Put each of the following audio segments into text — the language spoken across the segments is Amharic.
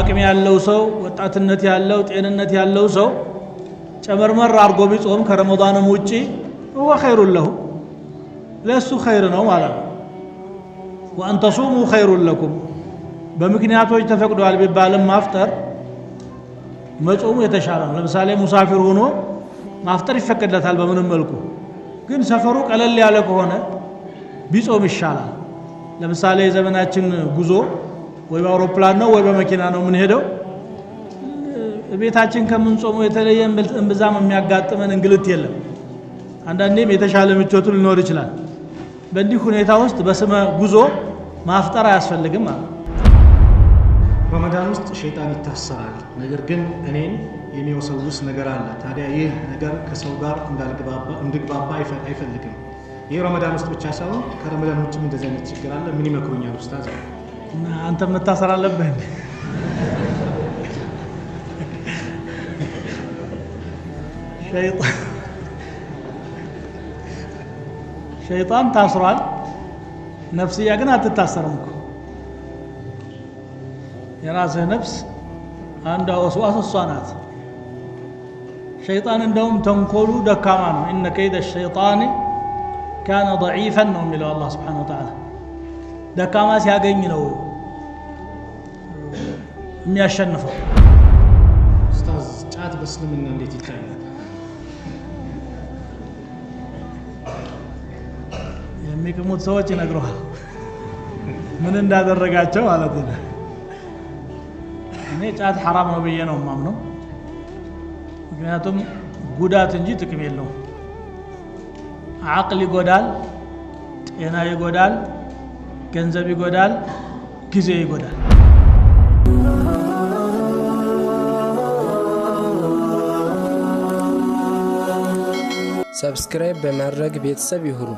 አቅም ያለው ሰው ወጣትነት ያለው ጤንነት ያለው ሰው ጨመርመር አርጎ ቢጾም ከረመዳንም ውጪ هو خير له ለሱ خير ነው ማለት ነው وان تصوموا خير لكم በምክንያቶች ተፈቅዷል ቢባልም ማፍጠር መጾሙ የተሻለ ነው ለምሳሌ ሙሳፊር ሆኖ ማፍጠር ይፈቀድለታል በምንም መልኩ ግን ሰፈሩ ቀለል ያለ ከሆነ ቢጾም ይሻላል ለምሳሌ ዘመናችን ጉዞ ወይ በአውሮፕላን ነው ወይ በመኪና ነው ምን ሄደው ቤታችን ከምንጾመው የተለየ እንብዛም የሚያጋጥመን እንግልት የለም አንዳንዴም የተሻለ ምቾቱ ሊኖር ይችላል በእንዲህ ሁኔታ ውስጥ በስመ ጉዞ ማፍጠር አያስፈልግም ማለት ረመዳን ውስጥ ሸይጣን ይታሰራል ነገር ግን እኔን የሚወሰውስ ነገር አለ ታዲያ ይህ ነገር ከሰው ጋር እንድግባባ አይፈልግም ይህ ረመዳን ውስጥ ብቻ ሳይሆን ከረመዳን ውጭም እንደዚህ አይነት ችግር አለ ምን ይመክሩኛል ኡስታዝ አንተ መታሰር አለብህ ሸይጣን ታስሯል ነፍስያ ግን አትታሰርም እኮ የራስህ ነፍስ አንዷ ወስዋስ እሷ ናት ሸይጣን እንደውም ተንኮሉ ደካማ ነው ኢነ ከይደ ሸይጣን ካነ ضعيفا ነው የሚለው አላህ Subhanahu Wa Ta'ala ደካማ ሲያገኝ ነው የሚያሸንፈው ኡስታዝ ጫት በእስልምና እንዴት ይታያል የሚቅሙት ሰዎች ይነግሩሃል ምን እንዳደረጋቸው ማለት ነው እኔ ጫት حرام ነው ብዬ ነው ማምነው ምክንያቱም ጉዳት እንጂ ጥቅም የለውም አቅል ይጎዳል ጤና ይጎዳል ገንዘብ ይጎዳል ጊዜ ይጎዳል ሰብስክራይብ በማድረግ ቤተሰብ ይሁኑ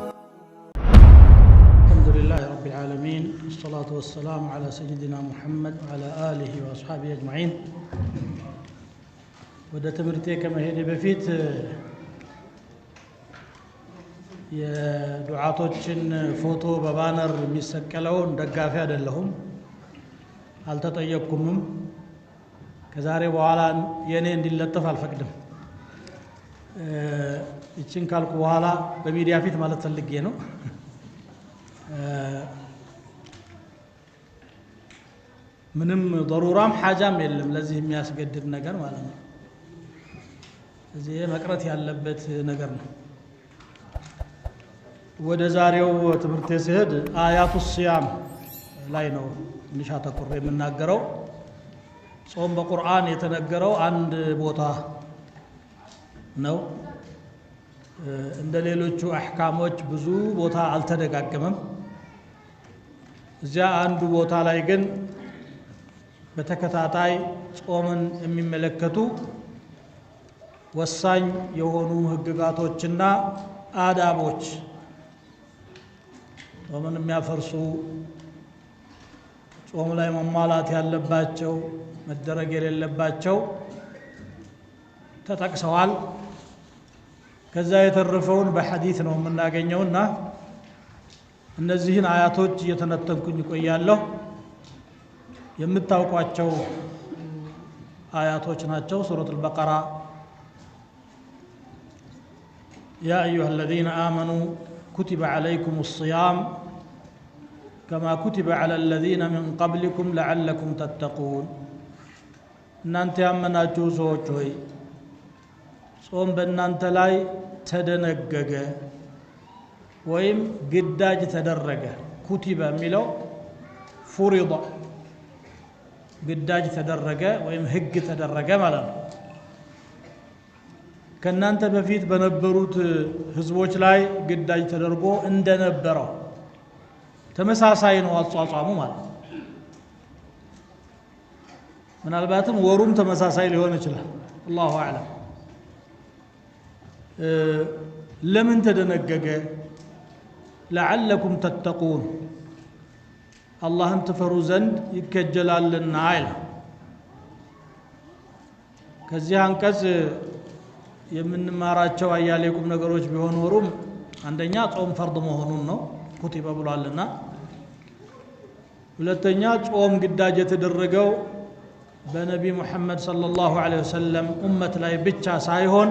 አልহামዱሊላህ ረቢል ዓለሚን ወሰላቱ ወሰላሙ ዐላ ሰይይዲና ሙሐመድ ወዐላ አሊሂ ወአስሐቢሂ አጅማዒን ወደ ትምህርቴ ከመሄዴ በፊት የዱዓቶችን ፎቶ በባነር የሚሰቀለውን ደጋፊ አይደለሁም አልተጠየቅኩምም ከዛሬ በኋላ የኔ እንዲለጠፍ አልፈቅድም እቺን ካልኩ በኋላ በሚዲያ ፊት ማለት ፈልጌ ነው ምንም ضرورام حاجام የለም ለዚህ የሚያስገድድ ነገር ማለት ነው እዚህ መቅረት ያለበት ነገር ነው ወደ ዛሬው ትምህርት ሲሄድ አያቱ ሲያም ላይ ነው ትንሽ አተኩሬ የምናገረው ጾም በቁርአን የተነገረው አንድ ቦታ ነው እንደ ሌሎቹ አህካሞች ብዙ ቦታ አልተደጋገመም እዚያ አንዱ ቦታ ላይ ግን በተከታታይ ጾምን የሚመለከቱ ወሳኝ የሆኑ ህግጋቶችና አዳቦች ጾምን የሚያፈርሱ ጾም ላይ መሟላት ያለባቸው መደረግ የሌለባቸው ተጠቅሰዋል ከዛ የተረፈውን በሐዲስ ነው የምናገኘውና እነዚህን አያቶች እየተነተንኩኝ ቆያለሁ የምታውቋቸው አያቶች ናቸው ሱረቱ አልበቀራ يا أيها الذين آمنوا كتب عليكم الصيام كما كتب على الذين من قبلكم لعلكم تتقون እናንተ ያመናችሁ ሰዎች ሆይ ጾም በእናንተ ላይ ተደነገገ ወይም ግዳጅ ተደረገ ኩቲበ የሚለው ፉሪዳ ግዳጅ ተደረገ ወይም ህግ ተደረገ ማለት ነው ከናንተ በፊት በነበሩት ህዝቦች ላይ ግዳጅ ተደርጎ እንደነበረው ተመሳሳይ ነው አጿጿሙ ማለት ምናልባትም ወሩም ተመሳሳይ ሊሆን ይችላል አላሁ አዕለም ለምን ተደነገገ لعلكم تتقون አላህን ትፈሩ ዘንድ ይከጀላልና አይል ከዚህ አንቀጽ የምንማራቸው አያሌ ቁም ነገሮች ቢሆን ወሩም አንደኛ ጾም ፈርድ መሆኑን ነው ኩቲበ ብሏልና ሁለተኛ ጾም ግዳጅ የተደረገው በነቢ ሙሐመድ ሰለላሁ ዐለይሂ ወሰለም ኡመት ላይ ብቻ ሳይሆን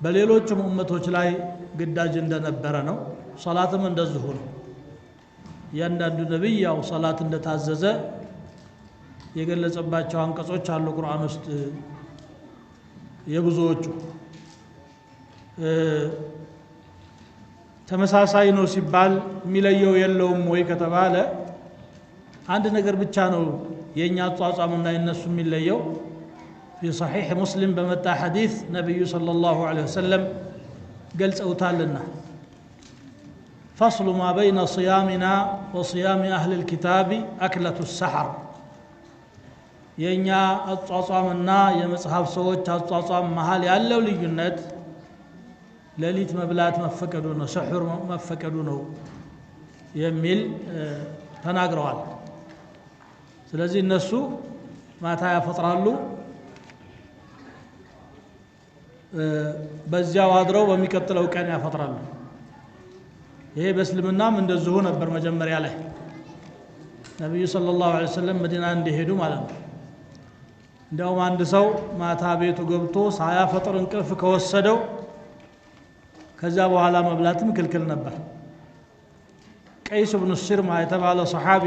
በሌሎችም ኡመቶች ላይ ግዳጅ እንደነበረ ነው። ሶላትም እንደዚሁ ነው። ያንዳንዱ ነብይ ያው ሶላት እንደታዘዘ የገለጸባቸው አንቀጾች አሉ ቁርአን ውስጥ የብዙዎቹ ተመሳሳይ ነው ሲባል የሚለየው የለውም ወይ ከተባለ አንድ ነገር ብቻ ነው የኛ አጧጧምና የነሱ የሚለየው في صحيح مسلم بمتى حديث نبي صلى الله عليه وسلم قال سأوتالنا فصل ما بين صيامنا وصيام أهل الكتاب أكلة السحر ينيا أطعصامنا يمصحف سوت أطعصام محل يالله لجنة لليت مبلات مفكدونه سحر مفكدونه يميل تناقروا ስለዚህ እነሱ ማታ ያፈጥራሉ በዚያው አድረው በሚቀጥለው ቀን ያፈጥራሉ። ይሄ በእስልምናም እንደዚሁ ነበር። መጀመሪያ ላይ ነብዩ ሰለላሁ ዐለይሂ ወሰለም መዲና እንደሄዱ ማለት ነው። እንደውም አንድ ሰው ማታ ቤቱ ገብቶ ሳያፈጥር እንቅልፍ ከወሰደው ከዛ በኋላ መብላትም ክልክል ነበር። ቀይስ ኢብኑ ሲርማ የተባለ ሱሐቢ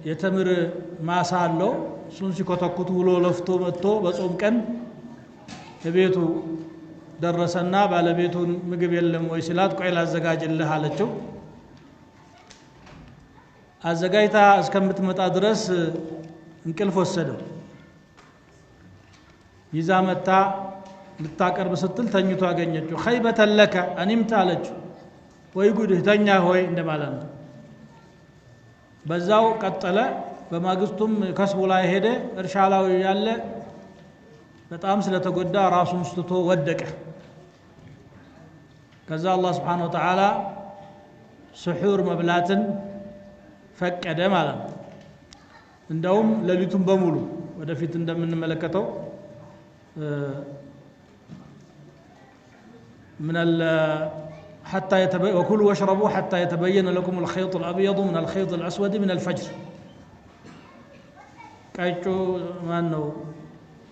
የተምር ማሳ አለው። እሱን ሲኮተኩት ውሎ ለፍቶ መጥቶ በጾም ቀን ቤቱ ደረሰና ባለቤቱን ምግብ የለም ወይ ሲላት ቆይ ላዘጋጅልህ አለችው። አዘጋጅታ እስከምትመጣ ድረስ እንቅልፍ ወሰደው። ይዛ መጣ ልታቀርብ ስትል ተኝቶ አገኘችው። ኸይበተ ለከ አኒምታ አለችው። ወይ ጉድህ ተኛ ሆይ እንደማለት ነው። በዛው ቀጠለ። በማግስቱም ከስቡ ላይ ሄደ። እርሻ ላይ ያለ በጣም ስለተጎዳ ራሱን ስቶ ወደቀ። ከዛ አላህ Subhanahu Wa Ta'ala ስሑር መብላትን ፈቀደ ማለት ነው። እንደውም ሌሊቱን በሙሉ ወደፊት እንደምንመለከተው من حتى وكلوا واشربوا حتى يتبين لكم الخيط الأبيض من الخيط الأسود من الفجر ቀጩ ማነው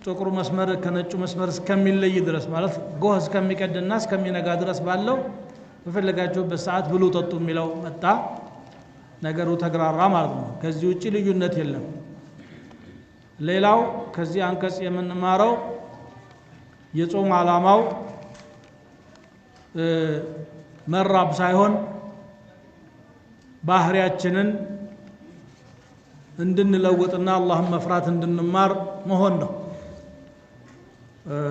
ጥቁሩ መስመር ከነጩ መስመር እስከሚለይ ድረስ ማለት ጎህ እስከሚቀድና እስከሚነጋ ድረስ ባለው በፈለጋችሁበት ሰዓት ብሉ ጠጡ የሚለው መጣ። ነገሩ ተግራራ ማለት ነው። ከዚህ ውጪ ልዩነት የለም። ሌላው ከዚህ አንቀጽ የምንማረው የጾም ዓላማው መራብ ሳይሆን ባህሪያችንን እንድንለውጥና አላህን መፍራት እንድንማር መሆን ነው።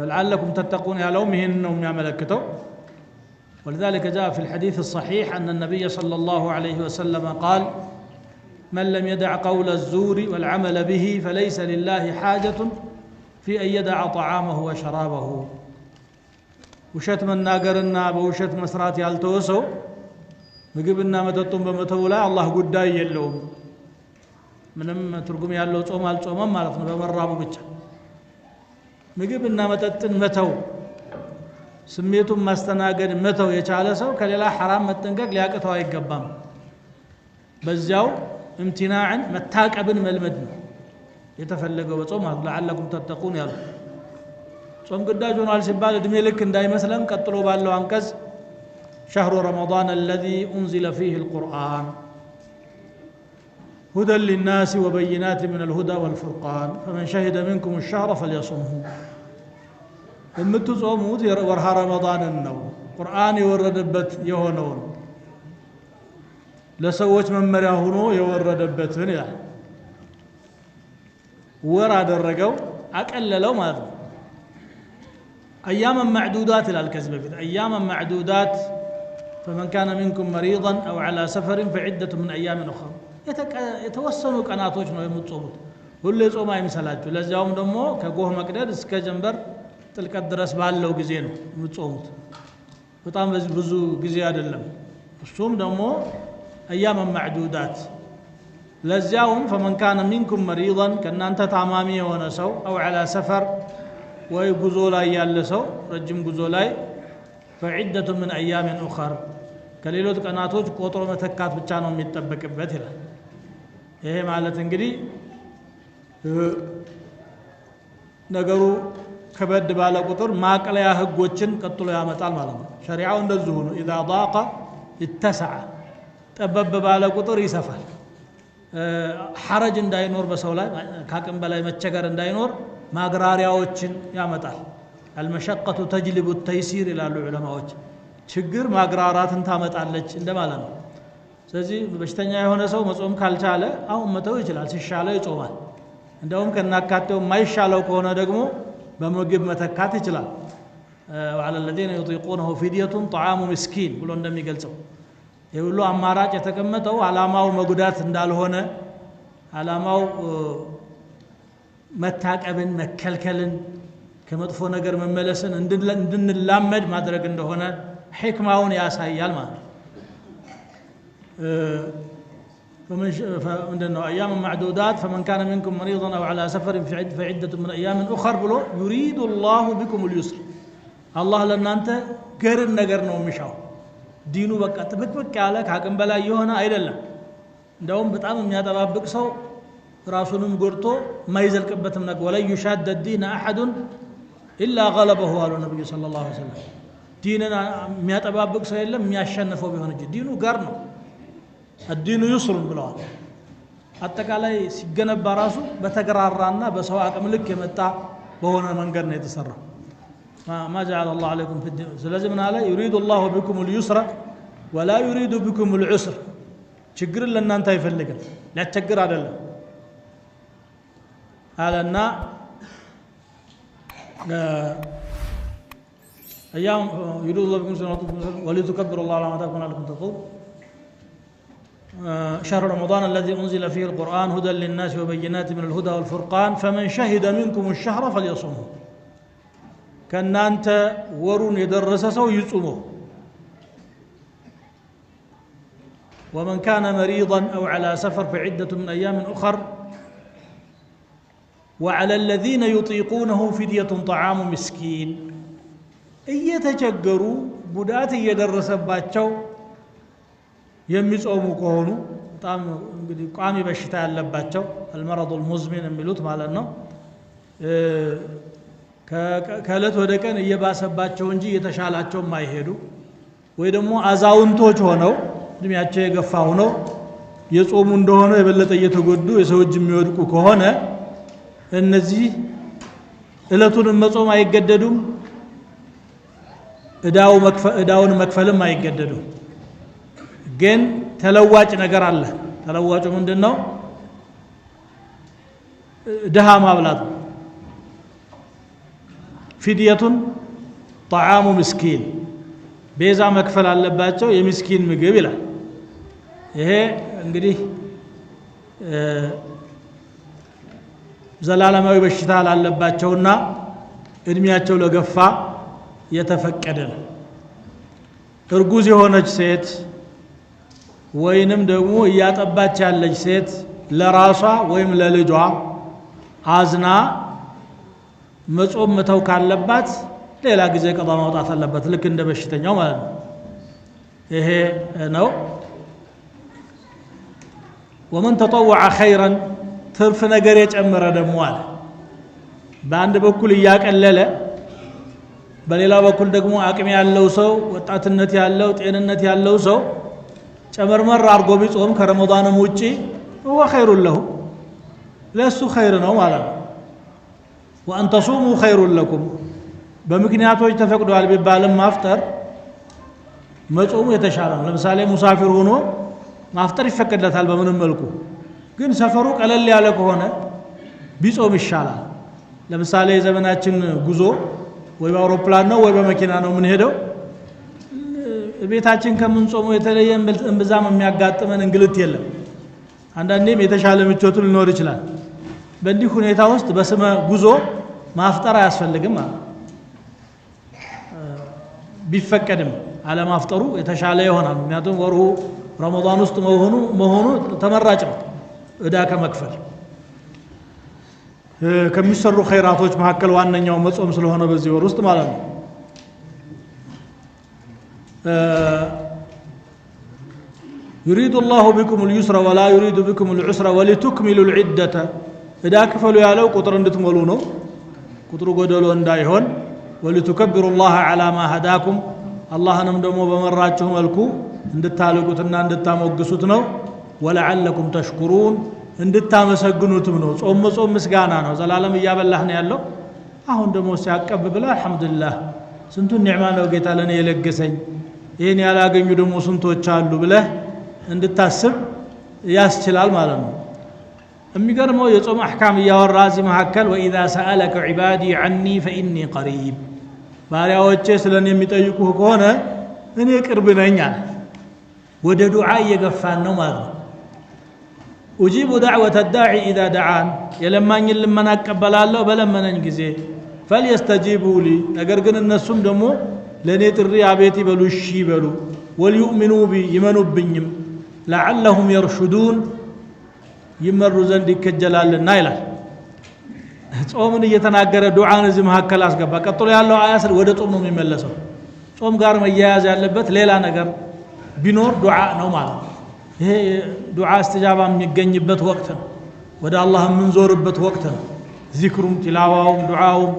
لعلكم تتقون ያለውም ይሄን ነው የሚያመለክተው። ولذلك جاء في الحديث الصحيح أن النبي صلى الله عليه وسلم قال من لم يدع قول الزور والعمل به فليس لله حاجة في أن يدع طعامه وشرابه ውሸት መናገርና በውሸት መስራት ያልተወሰው ምግብና መጠጡን በመተው ላይ አላህ ጉዳይ የለውም። ምንም ትርጉም ያለው ጾም አልጾመም ማለት ነው በመራቡ ብቻ። ምግብና መጠጥን መተው ስሜቱን ማስተናገድ መተው የቻለ ሰው ከሌላ ሐራም መጠንቀቅ ሊያቅተው አይገባም። በዚያው امتناعን መታቀብን መልመድ ነው የተፈለገው በጾም ማለት ለعلكم تتقون ያለው። ጾም ግዳጅ ሆኗል ሲባል እድሜ ልክ እንዳይመስለን ቀጥሎ ባለው አንቀጽ شهر رمضان الذي أنزل فيه القرآن هدى للناس وبينات من الهدى والفرقان فمن شهد منكم الشهر فليصمه የምትጾሙት ወርሃ ረመዳንን ነው ቁርአን የወረደበት የሆነውን ለሰዎች መመሪያ ሆኖ የወረደበትን ይላል። ወር አደረገው አቀለለው ማለት ነው። أياما معدودات للكذب أياما معدودات فمن كان منكم مريضا أو على سفر فعدة من أيام أخرى يتوسنوا قناتوች ነው የምትጾሙት ሁሉ ጾም አይምሰላችሁ። ለዛውም ደግሞ ከጎህ መቅደድ እስከ ጀንበር ጥልቀት ድረስ ባለው ጊዜ ነው የምትጾሙት። በጣም ብዙ ጊዜ አይደለም። እሱም ደግሞ أياما معدودات ለዛውም فمن كان منكم مريضا ከናንተ ታማሚ የሆነ ሰው أو على سفر ወይ ጉዞ ላይ ያለ ሰው ረጅም ጉዞ ላይ فعدة من أيام أخرى ከሌሎች ቀናቶች ቆጥሮ መተካት ብቻ ነው የሚጠበቅበት ይላል። ይሄ ማለት እንግዲህ ነገሩ ከበድ ባለ ቁጥር ማቅለያ ህጎችን ቀጥሎ ያመጣል ማለት ነው ሸሪዓው እንደዚሁ ነው اذا ضاق اتسع ጠበብ ባለ ቁጥር ይሰፋል ሐረጅ እንዳይኖር በሰው ላይ ካቅም በላይ መቸገር እንዳይኖር ማግራሪያዎችን ያመጣል المشقة تجلب التيسير ይላሉ ዑለማዎች ችግር ማግራራትን ታመጣለች እንደማለት ነው ስለዚህ በሽተኛ የሆነ ሰው መጾም ካልቻለ አሁን መተው ይችላል ሲሻለው ይጾማል እንደውም ከናካቴው ማይሻለው ከሆነ ደግሞ በመግብ መተካት ይችላል وعلى الذين يطيقونه فدية طعام مسكين ብሎ እንደሚገልጸው የሁሉ አማራጭ የተቀመጠው አላማው መጉዳት እንዳልሆነ አላማው መታቀብን መከልከልን ከመጥፎ ነገር መመለስን እንድንላመድ ማድረግ እንደሆነ ሕክማውን ያሳያል ማለት فمن أيام معدودات فمن كان منكم مريضا أو على سفر فعدة من أيام أخر بلو يريد الله بكم اليسر الله لنا أنت غير النجر نوم مشاو دينو بقى تبك عليك حكم بلا يهونا أيضا دوم بتعامل من هذا بابك سو راسونم قرطو ما يزل كبتم نك ولا يشاد الدين أحد إلا غلبه على النبي صلى الله عليه وسلم ديننا ميات بابك سو إلا مياشنفو بهنا دينو قرنو الدين يسر ብለዋል አጠቃላይ ሲገነባ ራሱ በተገራራና በሰው አቅም ልክ የመጣ በሆነ መንገድ ነው የተሰራው ما جعل الله عليكم في الدين ስለዚህ ምን አለ يريد الله بكم اليسر ولا يريد بكم العسر ችግርን ለእናንተ አይፈልግም ሊያስቸግር አይደለም አለና ايام يريد الله بكم اليسر ولتكبروا الله على ما هداكم لعلكم تتقون شهر رمضان الذي أنزل فيه القرآن هدى للناس وبينات من الهدى والفرقان فمن شهد منكم الشهر فليصومه كان أنت ورون يدرس سو يصومه ومن كان مريضا أو على سفر فعدة من أيام أخر وعلى الذين يطيقونه فدية طعام مسكين እየተቸገሩ ጉዳት እየደረሰባቸው የሚጾሙ ከሆኑ በጣም እንግዲህ ቋሚ በሽታ ያለባቸው المرض المزمن የሚሉት ማለት ነው ከእለት ወደ ቀን እየባሰባቸው እንጂ እየተሻላቸው ማይሄዱ ወይ ደግሞ አዛውንቶች ሆነው እድሜያቸው የገፋ ሆነው የጾሙ እንደሆነ የበለጠ እየተጎዱ የሰው እጅ የሚወድቁ ከሆነ እነዚህ እለቱን መጾም አይገደዱም እዳውን መክፈልም አይገደዱም ግን ተለዋጭ ነገር አለ ተለዋጩ ምንድነው ድሃ ማብላት ፊድየቱን طعام مسكين ቤዛ መክፈል አለባቸው የምስኪን ምግብ ይላል ይሄ እንግዲህ ዘላለማዊ በሽታ ላለባቸውና እድሜያቸው ለገፋ የተፈቀደ ነው እርጉዝ የሆነች ሴት ወይንም ደግሞ ያጠባች ያለች ሴት ለራሷ ወይም ለልጇ አዝና መጾም መተው ካለባት ሌላ ጊዜ ቀባ ማውጣት አለበት ልክ እንደ በሽተኛው ማለት ነው ይሄ ነው ومن تطوع خيرا ትርፍ ነገር የጨመረ ደግሞ አለ በአንድ በኩል ያቀለለ በሌላ በኩል ደግሞ አቅም ያለው ሰው ወጣትነት ያለው ጤንነት ያለው ሰው ጨመርመር አርጎ ቢጾም ከረመዳንም ውጪ هو خير له ለሱ خير ነው ማለት ነው وان تصوموا خير لكم በምክንያቶች ተፈቅዷል ቢባልም ማፍጠር መጾሙ የተሻለ ነው ለምሳሌ ሙሳፊር ሆኖ ማፍጠር ይፈቀድለታል በምንም መልኩ ግን ሰፈሩ ቀለል ያለ ከሆነ ቢጾም ይሻላል ለምሳሌ የዘመናችን ጉዞ ወይ በአውሮፕላን ነው ወይ በመኪና ነው ምን ሄደው ቤታችን ከምንጾመው የተለየ እንብዛም የሚያጋጥመን እንግልት የለም አንዳንዴም የተሻለ ምቾቱ ሊኖር ይችላል በእንዲህ ሁኔታ ውስጥ በስመ ጉዞ ማፍጠር አያስፈልግም ቢፈቀድም አለ ማፍጠሩ የተሻለ ይሆናል ምክንያቱም ወሩ ረመዳን ውስጥ መሆኑ ተመራጭ ነው እዳ ከመክፈል ከሚሰሩ ኸይራቶች መካከል ዋነኛው መጾም ስለሆነ በዚህ ወር ውስጥ ማለት ነው يريد الله بكم اليسر ولا يريد بكم العسر ولتكملوا العدة إذا كفلوا يالو قطر اندتمولو ነው ቁጥሩ ጎደሎ እንዳይሆን ولتكبروا الله على ما هداكم አላህንም ደግሞ በመራችሁ መልኩ እንድታልቁትና እንድታሞግሱት ነው ولعلكم تشكرون እንድታመሰግኑትም ነው ጾም ምስጋና ነው ዘላለም እያበላህ ነው ያለው አሁን ደግሞ ሲያቀብ ብላ አልহামዱሊላህ ስንቱን ኒዕማ ነው ጌታ ለኔ የለገሰኝ ይሄን ያላገኙ ደግሞ ስንቶች አሉ ብለህ እንድታስብ ያስችላል ማለት ነው የሚገርመው የጾም አህካም ያወራ እዚህ መሐከል وإذا سألك عبادي عني فإني قريب ባሪያዎቼ ስለኔ የሚጠይቁህ ከሆነ እኔ ቅርብ ነኝ አለ ወደ ዱዓ እየገፋን ነው ማለት ነው أجيب دعوة الداعي إذا دعان يلماني لمن أقبلالله بلمنن ጊዜ فليستجيبوا لي ነገር ግን እነሱም ደግሞ ለኔ ጥሪ አቤት ይበሉ እሺ ይበሉ وليؤمنوا بي ይመኑብኝም لعلهم يرشدون ይመሩ ዘንድ ይከጀላልና ይላል ጾምን እየተናገረ ዱዓን እዚህ መሐከል አስገባ ቀጥሎ ያለው አያስ ወደ ጾም ነው የሚመለሰው ጾም ጋር መያያዝ ያለበት ሌላ ነገር ቢኖር ዱዓ ነው ማለት ነው ይሄ ዱዓ استجابه የሚገኝበት ወቅት ነው ወደ አላህ የምንዞርበት ወቅት ነው ዚክሩም ቲላዋውም ዱዓውም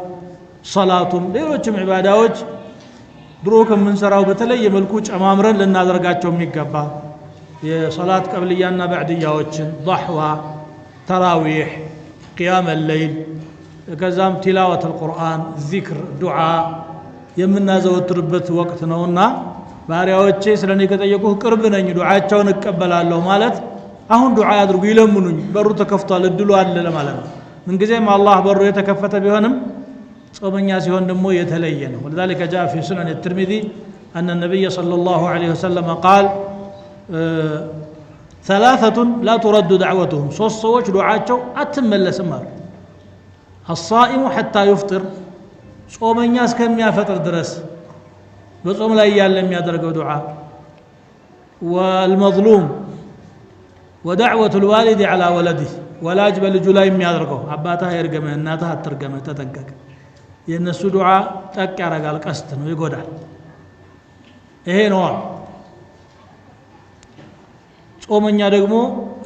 ሶላቱም ሌሎችም ዒባዳዎች ድሮ ከምንሰራው በተለየ መልኩ ጨማምረን ልናደርጋቸው የሚገባ የሶላት ቀብልያና ባዕድያዎችን ضحوا ተራዊህ قيام الليل ከዛም ቲላወት القرآن ዚክር ዱዓ የምናዘወትርበት ወቅት ነውና ባሪያዎቼ ስለኔ ከጠየቁህ ቅርብ ነኝ ዱዓቸውን እቀበላለሁ ማለት አሁን ዱዓ ያድርጉ ይለምኑኝ በሩ ተከፍቷል እድሉ አለ ለማለት ነው ምን ጊዜም አላህ በሩ የተከፈተ ቢሆንም ጾመኛ ሲሆን ደግሞ የተለየ ነው ولذلك جاء في سنن الترمذي أن النبي صلى الله عليه وسلم قال ثلاثة لا ترد دعوتهم ሶስት ሰዎች ዱዓቸው አትመለስም አሉ الصائم حتى يفطر ጾመኛ እስከሚያፈጥር ድረስ በጾም ላይ ያለ የሚያደርገው ዱዓ والمظلوم ودعوة الوالد على ولده ወላጅ በልጁ ላይ የሚያደርገው አባታህ ይርገመህ እናትህ አትርገመህ ተጠንቀቅ የነሱ ዱዓ ጠቅ ያረጋል ቀስት ነው ይጎዳል ይሄ ነው ጾመኛ ደግሞ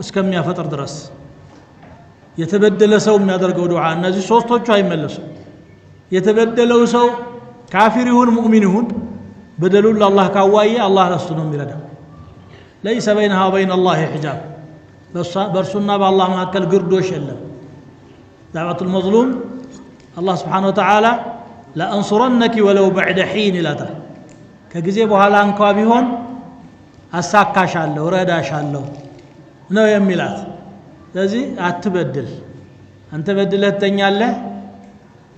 እስከሚያፈጥር ድረስ የተበደለ ሰው የሚያደርገው ዱዓ እነዚህ ሶስቶቹ አይመለሱም የተበደለው ሰው ካፊር ይሁን ሙእሚን ይሁን በደሉን ለአላህ ካዋየ አላህ ለሱ ነው የሚረዳው ليس بينها وبين الله حجاب برسنا بالله مهكل قردوش يلم دعوة المظلوم الله سبحانه وتعالى لأنصرنك ولو بعد حين لا كجزيبها لانكوا بيهون أساكاش الله وراداش الله نو يميلات لذي أتبدل أنت بدلت تنيا له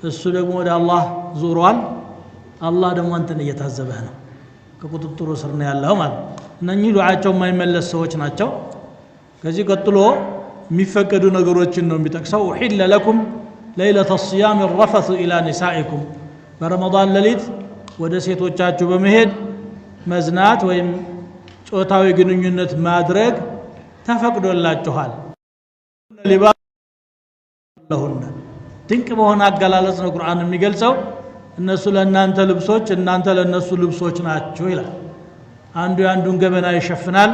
السلوك مود الله زوروان الله دم وانت يتهذبهنا كقطر سرنا الله ما نني دعاءهم ما يملس سوتش ناتشو كذي قتلوا مفكدو نغروتشن ነው የሚጠቅሰው وحل لكم ليلة الصيام الرفث إلى نسائكم برمضان ليلት ወደ ሴቶቻችሁ በመሄድ መዝናት ወይም ጾታዊ ግንኙነት ማድረግ ተፈቅዶላችኋል ለሁን ድንቅ በሆነ አገላለጽ ነው ቁርአን የሚገልጸው እነሱ ለእናንተ ልብሶች እናንተ ለነሱ ልብሶች ናችሁ ይላል አንዱ ያንዱን ገበና ይሸፍናል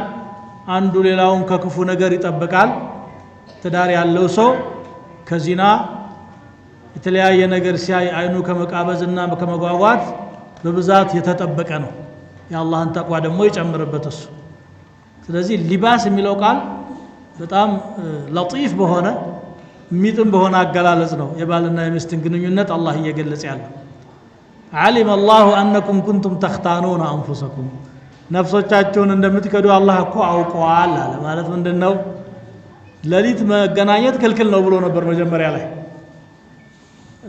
አንዱ ሌላውን ከክፉ ነገር ይጠብቃል ትዳር ያለው ሰው ከዚና የተለያየ ነገር ሲያይ አይኑ ከመቃበዝና ከመጓጓት በብዛት የተጠበቀ ነው የአላህን ተቅዋ ደግሞ ይጨምርበት እሱ ስለዚህ ሊባስ የሚለው ቃል በጣም ለጢፍ በሆነ ሚጥም በሆነ አገላለጽ ነው የባልና የሚስትን ግንኙነት አላህ እየገለጸ ያለው علم الله أنكم كنتم تختانون أنفسكم ነፍሶቻችሁን እንደምትከዱ አላህ እኮ አውቀዋል አለ ማለት ምንድነው ለሊት መገናኘት ክልክል ነው ብሎ ነበር መጀመሪያ ላይ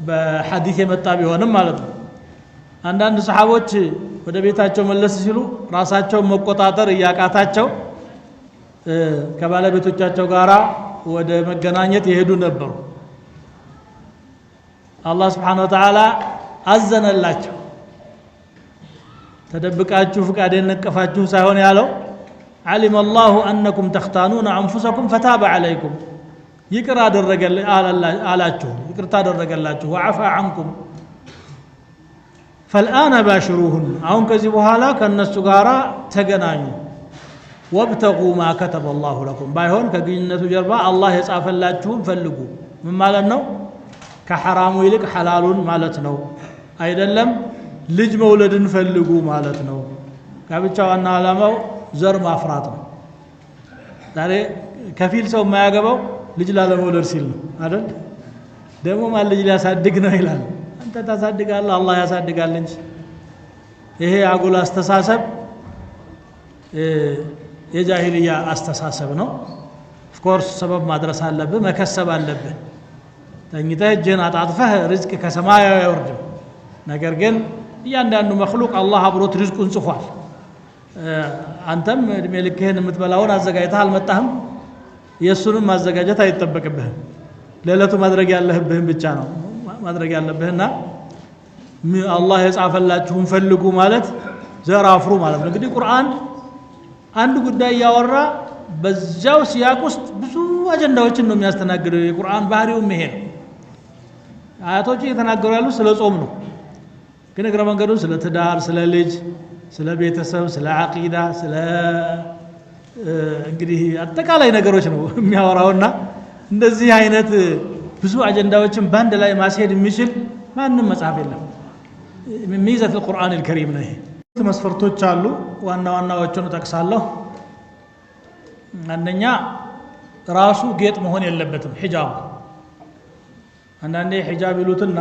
በሐዲስ የመጣ ቢሆንም ማለት ነው አንዳንድ ሰሃቦች ወደ ቤታቸው መለስ ሲሉ ራሳቸው መቆጣጠር ያቃታቸው ከባለቤቶቻቸው ጋራ ወደ መገናኘት ይሄዱ ነበሩ አላህ Subhanahu Wa Ta'ala አዘነላቸው ተደብቃችሁ ፍቃዴን ነቀፋችሁ ሳይሆን ያለው علم الله أنكم تختانون أنفسكم فتاب عليكم يقرأ الرجل آلاته يقرأ الرجلاته وعفى عنكم فالآن باشروهن أون كذبوا هلا كان السجارة تجناني وابتغوا ما كتب الله لكم بايهون كجنة جربا الله يصافلاችሁም ፈልጉ ምን ማለት ነው ከሐራሙ ይልቅ ሐላሉን ማለት ነው አይደለም ልጅ መውለድን ፈልጉ ማለት ነው ጋብቻውና ዓላማው ዘር ማፍራት ነው ዛሬ ከፊል ሰው የማያገባው ልጅ ላለመውለድ ሲል ነው አይደል ደግሞ ማን ልጅ ሊያሳድግ ነው ይላል አንተ ታሳድጋለህ አላህ ያሳድጋል እንጂ ይሄ አጉል አስተሳሰብ የጃሂልያ አስተሳሰብ ነው ኦፍ ኮርስ ሰበብ ማድረስ አለብህ መከሰብ አለብህ ተኝተህ እጅህን አጣጥፈህ ርዝቅ ከሰማይ አይወርድም ነገር ግን እያንዳንዱ መخلوق አላህ አብሮት ርዝቁን ጽፏል አንተም እድሜ ልክህን የምትበላውን አዘጋጅተህ አልመጣህም የሱንም ማዘጋጀት አይተበቅብህም ለለቱ ማድረግ ያለህብህን ብቻ ነው ማድረግ ያለብህና አላህ የጻፈላችሁን ፈልጉ ማለት ዘር አፍሩ ማለት ነው እንግዲህ ቁርአን አንድ ጉዳይ ያወራ በዛው ሲያቅ ውስጥ ብዙ አጀንዳዎችን ነው የሚያስተናግደው የቁርአን ባህሪው ይሄ ነው አያቶች እየተናገሩ ያሉ ስለ ጾም ነው ግን እግረ መንገዱ ስለ ትዳር ስለ ልጅ ስለ ቤተሰብ ስለ አቂዳ ስለ እንግዲህ አጠቃላይ ነገሮች ነው የሚያወራውና እንደዚህ አይነት ብዙ አጀንዳዎችን ባንድ ላይ ማስሄድ የሚችል ማንንም መጽሐፍ የለም ሚዛት القرآن الكريم ነው ይሄ መስፈርቶች አሉ ዋና ዋናዎቹን ተጠቅሳለሁ አንደኛ ራሱ ጌጥ መሆን የለበትም ሒጃብ አንዳንዴ ሒጃብ ይሉትና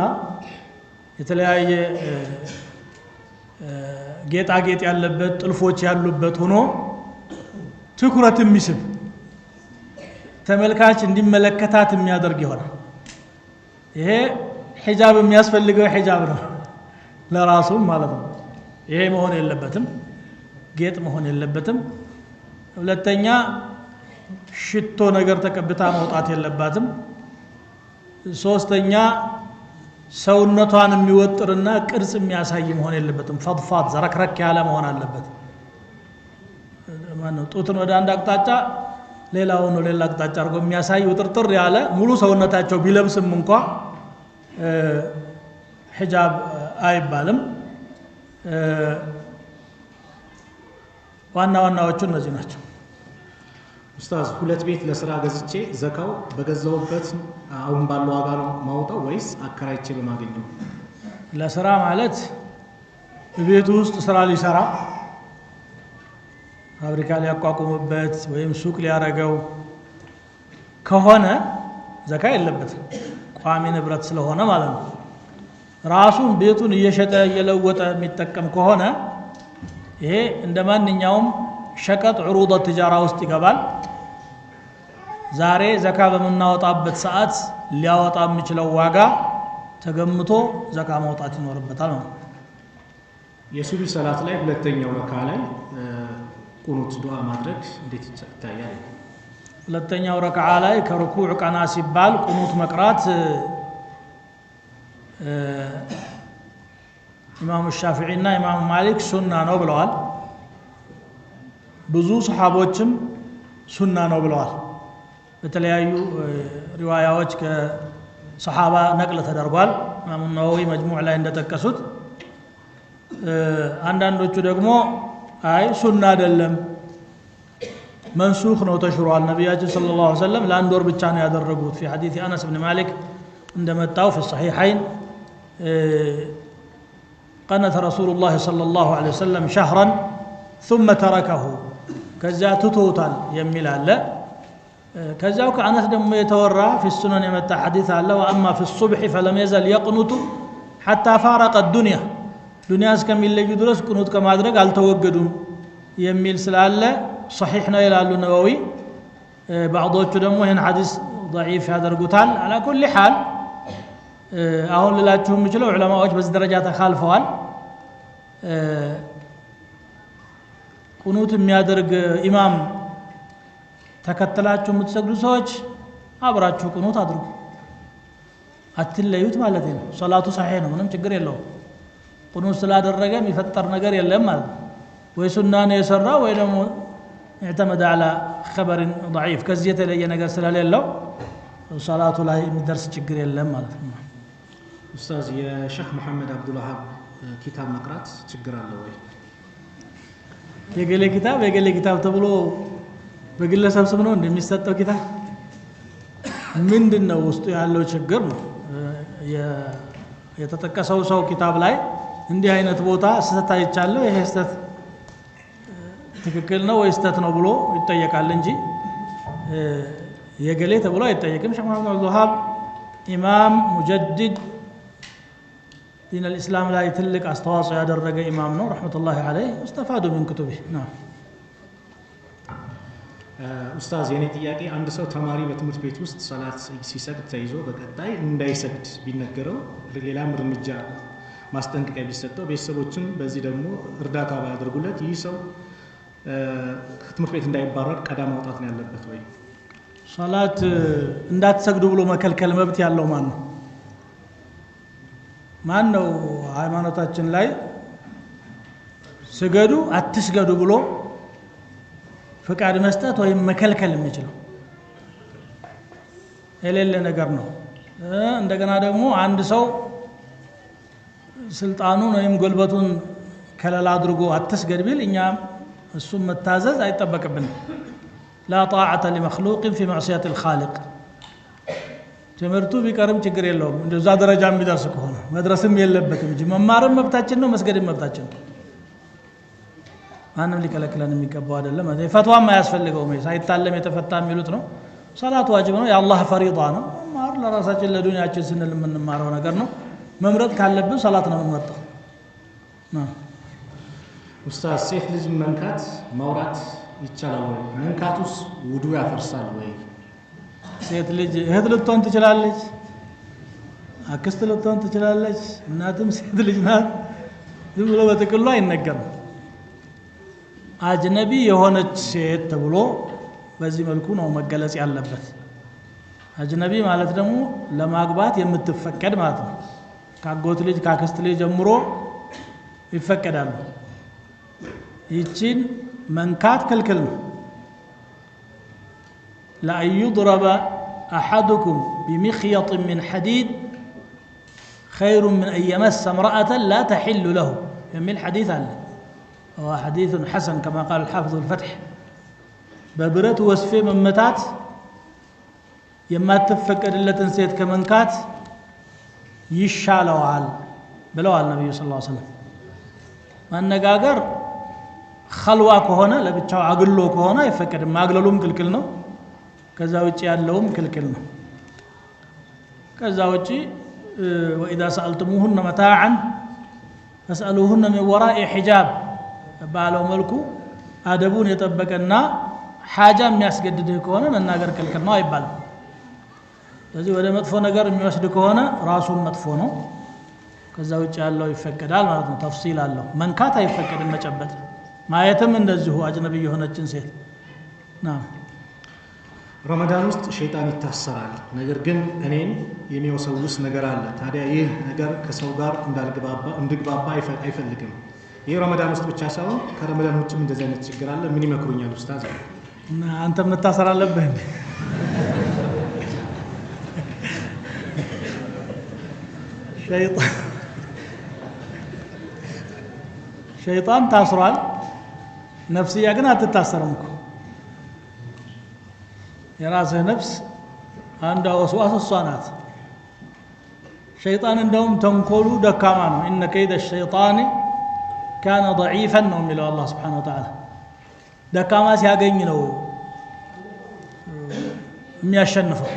የተለያየ ጌጣጌጥ ያለበት ጥልፎች ያሉበት ሆኖ ትኩረት የሚስብ ተመልካች እንዲመለከታት የሚያደርግ ይሆናል ይሄ ሒጃብ የሚያስፈልገው ሒጃብ ነው ለራሱ ማለት ነው ይሄ መሆን የለበትም ጌጥ መሆን የለበትም ሁለተኛ ሽቶ ነገር ተቀብታ መውጣት የለባትም ሶስተኛ ሰውነቷን የሚወጥርና ቅርጽ የሚያሳይ መሆን የለበትም ፈድፋድ ዘረክረክ ያለ መሆን አለበት ማነው ጡትን ወደ አንድ አቅጣጫ ሌላውን ወደ ሌላ አቅጣጫ አድርጎ የሚያሳይ ውጥርጥር ያለ ሙሉ ሰውነታቸው ቢለብስም እንኳን ሒጃብ አይባልም ዋና ዋናዎቹ እነዚህ ናቸው ኡስታዝ ሁለት ቤት ለስራ ገዝቼ ዘካው በገዛውበት አሁን ባለው ዋጋ ነው ማውጣው ወይስ አከራይቼ በማገኘው ለስራ ማለት ቤቱ ውስጥ ስራ ሊሰራ ፋብሪካ ሊያቋቁምበት ወይም ሱቅ ሊያረጋው ከሆነ ዘካ የለበትም ቋሚ ንብረት ስለሆነ ማለት ነው ራሱን ቤቱን እየሸጠ እየለወጠ የሚጠቀም ከሆነ ይሄ እንደማንኛውም ሸቀጥ عروض التجاره ውስጥ ይገባል ዛሬ ዘካ በመናወጣበት ሰዓት ሊያወጣ የሚችለው ዋጋ ተገምቶ ዘካ ማውጣት ይኖርበታል ማለት የሱቢ ሰላት ላይ ሁለተኛው ረካ ላይ ቁኑት ዱዓ ማድረግ እንዴት ይታያል ሁለተኛው ረካ ላይ ከሩኩዕ ቀና ሲባል ቁኑት መቅራት ኢማሙ ሻፊዒና ኢማሙ ማሊክ ሱና ነው ብለዋል ብዙ ሰሃቦችም ሱና ነው ብለዋል በተለያዩ ሪዋያዎች ከሰሃባ ነቅል ተደርጓል ኢማሙ ነወዊ መጅሙዕ ላይ እንደተጠቀሱት አንዳንዶቹ ደግሞ አይ ሱና አይደለም መንሱኽ ነው ተሽሯል ነብያችን ሰለላሁ ዐለይሂ ወሰለም ለአንድ ወር ብቻ ነው ያደረጉት في حديث انس بن مالك እንደመጣው في الصحيحين قنت رسول الله صلى الله عليه وسلم شهرا ثم تركه كذا تتوتال يميل አለ ከዛው ከአነስ ደግሞ የተወራ في السنن የመጣ حديث አለ واما في الصبح فلم يزل يقنط حتى فارق الدنيا ዱንያ እስከሚለዩ ድረስ ቁኑት ከማድረግ አልተወገዱም የሚል ስላለ صحيح ነው ይላሉ ነወዊ بعضዎቹ ደግሞ ይሄን ሐዲስ ضعيف ያደርጉታል على كل حال አሁን ልላችሁ የምችለው ዑለማዎች በዚህ ደረጃ ተखाልፈዋል ቁኑት የሚያደርግ ኢማም ተከተላችሁ የምትሰግዱ ሰዎች አብራችሁ ቁኑት አድርጉ አትለዩት ማለት ነው ሶላቱ صحيح ነው ምንም ችግር የለውም ቁኑት ስላደረገ የሚፈጠር ነገር የለም ማለት ወይ ሱና ነው የሰራው ወይ ደግሞ اعتمد على خبر ضعيف ከዚህ የተለየ ነገር ስለሌለው ሶላቱ ላይ የሚደርስ ችግር የለም ማለት ነው ኡስታዝ የሼክ መሐመድ አብዱል ወሃብ ኪታብ መቅራት ችግር አለ ወይ የገሌ ኪታብ ተብሎ በግለሰብ ስም ነው እንደሚሰጠው ኪታብ ምንድነው ውስጡ ያለው ችግር ነው የተጠቀሰው ሰው ኪታብ ላይ እንዲህ አይነት ቦታ ስህተት አይቻለሁ ይሄ ስህተት ትክክል ነው ወይ ስህተት ነው ብሎ ይጠየቃል እንጂ የገሌ ተብሎ አይጠየቅም ሸህ መሐመድ አብዱል ወሃብ ኢማም ሙጀዲድ ዲን الاسلام ላይ ትልቅ አስተዋጽኦ ያደረገ ኢማም ነው ረህመቱላሂ ዐለይሂ استفادوا من كتبه نعم ኡስታዝ የኔ ጥያቄ አንድ ሰው ተማሪ በትምህርት ቤት ውስጥ ሰላት ሲሰግድ ተይዞ በቀጣይ እንዳይሰግድ ቢነገረው ሌላም እርምጃ ማስጠንቀቂያ ቢሰጠው ቤተሰቦችም በዚህ ደግሞ እርዳታ ባያደርጉለት ይህ ሰው ከትምህርት ቤት እንዳይባረር ቀዳ ማውጣት ነው ያለበት ወይ ሶላት እንዳትሰግዱ ብሎ መከልከል መብት ያለው ማን ነው ሃይማኖታችን ላይ ስገዱ አትስገዱ ብሎ ፈቃድ መስጠት ወይም መከልከል የሚችለው የሌለ ነገር ነው እንደገና ደግሞ አንድ ሰው ስልጣኑን ወይም ጉልበቱን ከለላ አድርጎ አትስገድ ቢል እኛ እሱም መታዘዝ አይጠበቅብንም لا طاعة لمخلوق في معصية الخالق ትምህርቱ ቢቀርም ችግር የለውም እንደዛ ደረጃ የሚደርስ ከሆነ መድረስም የለበትም እንጂ መማርም መብታችን ነው መስገድም መብታችን ነው ማንም ሊከለክለን የሚገባው አይደለም ፈትዋም አያስፈልገውም ሳይታለም የተፈታ የሚሉት ነው ሰላት ዋጅብ ነው የአላህ ፈሪዳ ነው ማር ለራሳችን ለዱንያችን ስንል የምንማረው ነገር ነው መምረጥ ካለብን ሰላት ነው የምንመርጠው ኡስታዝ ሴት ልጅ መንካት ማውራት ይቻላል ወይ መንካቱስ ውዱ ያፈርሳል ወይ ሴት ልጅ እህት ልትሆን ትችላለች አክስት ልትሆን ትችላለች እናትም ሴት ልጅ ናት ዝም ብሎ በጥቅሉ አይነገርም አጅነቢ የሆነች ሴት ተብሎ በዚህ መልኩ ነው መገለጽ ያለበት አጅነቢ ማለት ደግሞ ለማግባት የምትፈቀድ ማለት ነው ካጎት ልጅ ካክስት ልጅ ጀምሮ ይፈቀዳል ይቺን መንካት ክልክል ነው لا يضرب أحدكم بمخيط من حديد خير من أن يمس امرأة لا تحل له يميل حديث عنه هو حديث حسن كما قال الحافظ الفتح ببرت وصفه من متات يما تفكر إلا تنسيت كمنكات يشالوال بلوال النبي صلى الله عليه وسلم ما النقاقر خلوة كهونا لبتشاو عقلو كهونا يفكر ما عقللوم كلكلنا ከዛ ውጪ ያለውም ክልክል ነው ከዛ ውጪ واذا سالتموهن متاعا فاسالوهن من وراء حجاب ባለው መልኩ አደቡን የጠበቀና ሐጃ የሚያስገድድህ ከሆነ መናገር ክልክል ነው አይባልም ስለዚህ ወደ መጥፎ ነገር የሚወስድ ከሆነ ራሱን መጥፎ ነው ከዛ ውጪ ያለው ይፈቀዳል ማለት ነው ተፍሲል አለው መንካት አይፈቀድም መጨበጥ ማየትም እንደዚሁ አጅነቢ የሆነችን ሴት ናም ረመዳን ውስጥ ሸይጣን ይታሰራል ነገር ግን እኔን የሚወሰውስ ነገር አለ ታዲያ ይህ ነገር ከሰው ጋር እንድግባባ አይፈልግም ይህ ረመዳን ውስጥ ብቻ ሳይሆን ከረመዳን ውጭም እንደዚህ አይነት ችግር አለ ምን ይመክሩኛል ኡስታዝ አንተ መታሰር አለብህ ሸይጣን ታስሯል ነፍስያ ግን አትታሰርም እኮ የራስህ ነፍስ አንድ ወስዋስ ሷናት ሸይጣን እንደውም ተንኮሉ ደካማ ነው ان كيد الشيطان كان ضعيفا ነው የሚለው አላህ Subhanahu Wa Ta'ala ደካማ ሲያገኝ ነው የሚያሸንፈው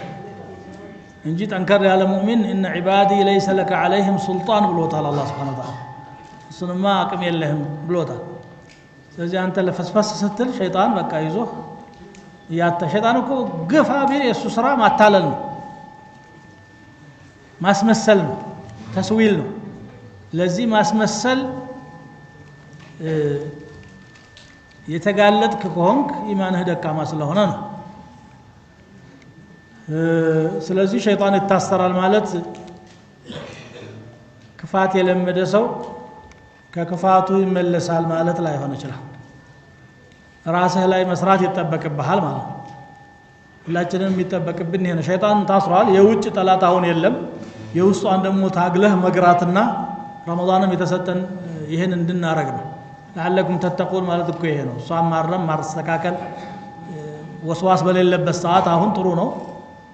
እንጂ ጠንከር ያለ ሙእሚን ان عبادي ليس لك عليهم سلطان ብሎታል አላህ Subhanahu Wa Ta'ala እሱንማ አቅም የለህም ብሎታል ስለዚህ አንተ ለፈስፈስ ስትል ሸይጣን በቃ ይዞ ያታ ሸይጣን እኮ ግፋ ቢል የሱ ስራ ማታለል ነው ማስመሰል ነው ተስዊል ነው ለዚህ ማስመሰል የተጋለጥክ ከሆንክ ኢማንህ ደካማ ስለሆነ ነው ስለዚህ ሸይጣን ይታሰራል ማለት ክፋት የለመደ ሰው ከክፋቱ ይመለሳል ማለት ላይ ሆነ ይችላል ራስህ ላይ መስራት ይተበቅብሃል ማለት ነው ሁላችንም የሚተበቅብን ይሄ ነው ሸይጣን ታስሯል የውጭ ጠላት አሁን የለም የውስጧን ደግሞ ታግለህ መግራትና ረመዳንም የተሰጠን ይሄን እንድናረግ ነው لعلكم تتقون ማለት እኮ ይሄ ነው ሷም ማረም ማስተካከል ወስዋስ በሌለበት ሰዓት አሁን ጥሩ ነው